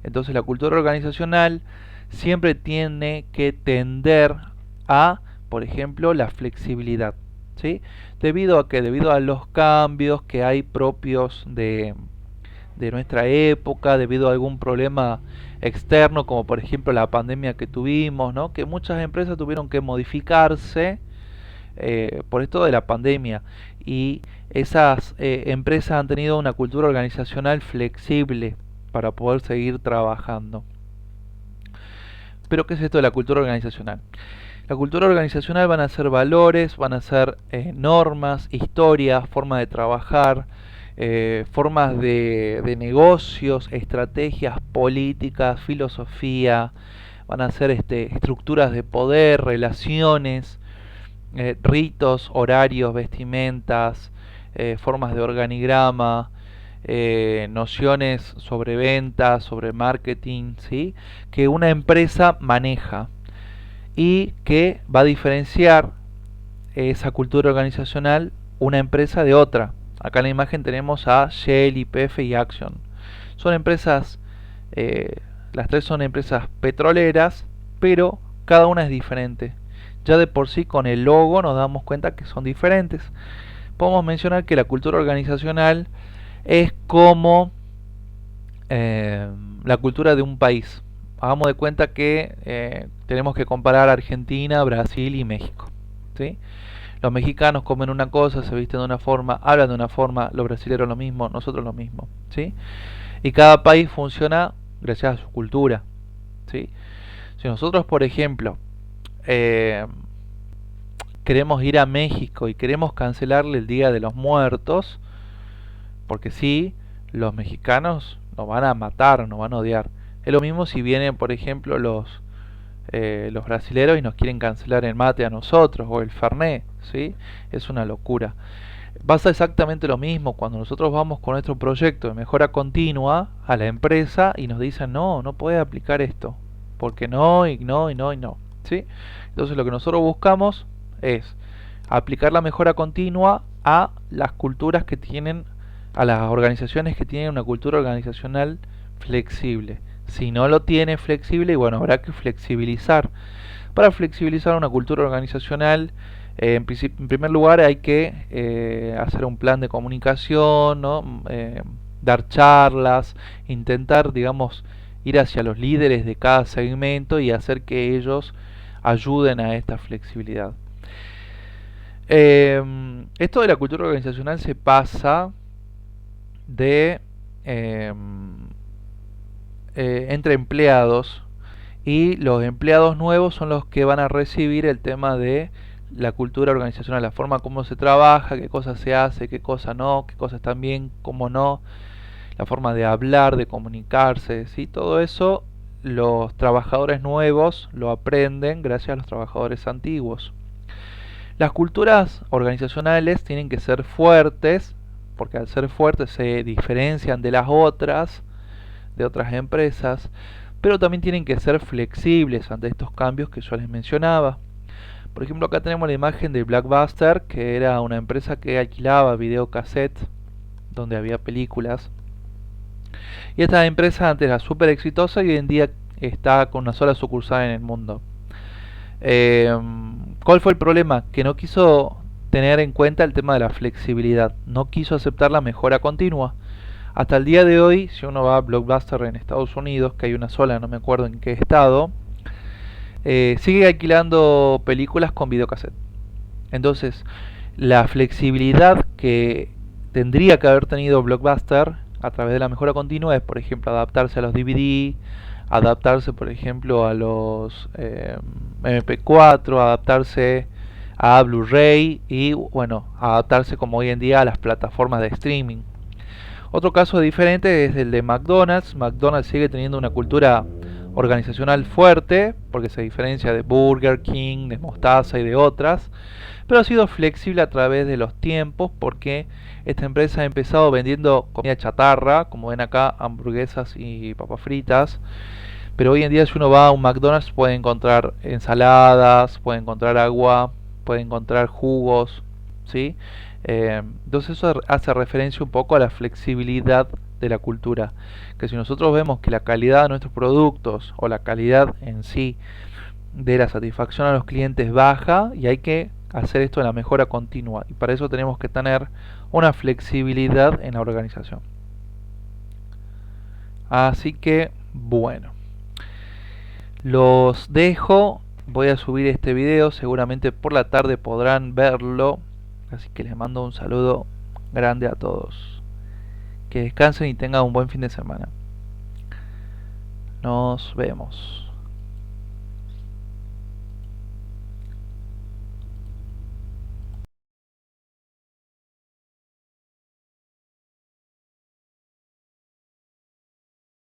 Entonces la cultura organizacional siempre tiene que tender a, por ejemplo, la flexibilidad, ¿sí? Debido a que debido a los cambios que hay propios de nuestra época, debido a algún problema externo, como por ejemplo la pandemia que tuvimos, ¿no? Que muchas empresas tuvieron que modificarse por esto de la pandemia y esas empresas han tenido una cultura organizacional flexible para poder seguir trabajando. Pero ¿qué es esto de la cultura organizacional? La cultura organizacional van a ser valores, van a ser normas, historias, forma de trabajar, formas de negocios, estrategias, políticas, filosofía, van a ser estructuras de poder, relaciones, ritos, horarios, vestimentas, formas de organigrama, nociones sobre ventas, sobre marketing, ¿sí? Que una empresa maneja y que va a diferenciar esa cultura organizacional una empresa de otra. Acá en la imagen tenemos a Shell, YPF y Action. Son empresas, las tres son empresas petroleras, pero cada una es diferente. Ya de por sí con el logo nos damos cuenta que son diferentes. Podemos mencionar que la cultura organizacional es como la cultura de un país. Hagamos de cuenta que tenemos que comparar Argentina, Brasil y México, ¿sí? Los mexicanos comen una cosa, se visten de una forma, hablan de una forma, los brasileños lo mismo, nosotros lo mismo, ¿sí? Y cada país funciona gracias a su cultura, ¿sí? Si nosotros, por ejemplo, eh, queremos ir a México y queremos cancelarle el Día de los Muertos, porque sí, los mexicanos nos van a matar, nos van a odiar. Es lo mismo si vienen, por ejemplo, los brasileros y nos quieren cancelar el mate a nosotros o el fernet, ¿sí? Es una locura. Pasa exactamente lo mismo cuando nosotros vamos con nuestro proyecto de mejora continua a la empresa y nos dicen no, no puedes aplicar esto, porque no, y no, y no, y no, ¿sí? Entonces lo que nosotros buscamos es aplicar la mejora continua a las culturas que tienen, a las organizaciones que tienen una cultura organizacional flexible. Si no lo tiene flexible, bueno, habrá que flexibilizar. Para flexibilizar una cultura organizacional, en primer lugar hay que hacer un plan de comunicación, ¿no? Dar charlas, intentar, digamos, ir hacia los líderes de cada segmento y hacer que ellos ayuden a esta flexibilidad. Esto de la cultura organizacional se pasa de entre empleados y los empleados nuevos son los que van a recibir el tema de la cultura organizacional, la forma como se trabaja, qué cosas se hace, qué cosas no, qué cosas están bien, cómo no, la forma de hablar, de comunicarse, ¿sí? Todo eso los trabajadores nuevos lo aprenden gracias a los trabajadores antiguos. Las culturas organizacionales tienen que ser fuertes, porque al ser fuertes se diferencian de las otras, de otras empresas, pero también tienen que ser flexibles ante estos cambios que yo les mencionaba. Por ejemplo, acá tenemos la imagen de Blockbuster, que era una empresa que alquilaba videocassette donde había películas. Y esta empresa antes era súper exitosa y hoy en día está con una sola sucursal en el mundo. Eh, ¿Cuál fue el problema? Que no quiso tener en cuenta el tema de la flexibilidad, no quiso aceptar la mejora continua. Hasta el día de hoy, si uno va a Blockbuster en Estados Unidos, que hay una sola, no me acuerdo en qué estado, sigue alquilando películas con videocassette. Entonces, la flexibilidad que tendría que haber tenido Blockbuster a través de la mejora continua es, por ejemplo, adaptarse a los DVD, adaptarse, por ejemplo, a los MP4, adaptarse a Blu-ray y, bueno, adaptarse como hoy en día a las plataformas de streaming. Otro caso diferente es el de McDonald's. McDonald's sigue teniendo una cultura organizacional fuerte, porque se diferencia de Burger King, de Mostaza y de otras, pero ha sido flexible a través de los tiempos, porque esta empresa ha empezado vendiendo comida chatarra, como ven acá, hamburguesas y papas fritas, pero hoy en día si uno va a un McDonald's puede encontrar ensaladas, puede encontrar agua, puede encontrar jugos, ¿sí? Entonces eso hace referencia un poco a la flexibilidad de la cultura, que si nosotros vemos que la calidad de nuestros productos o la calidad en sí de la satisfacción a los clientes baja, y hay que hacer esto en la mejora continua, y para eso tenemos que tener una flexibilidad en la organización. Así que bueno, los dejo, voy a subir este video, seguramente por la tarde podrán verlo, así que les mando un saludo grande a todos. Que descansen y tengan un buen fin de semana. Nos vemos.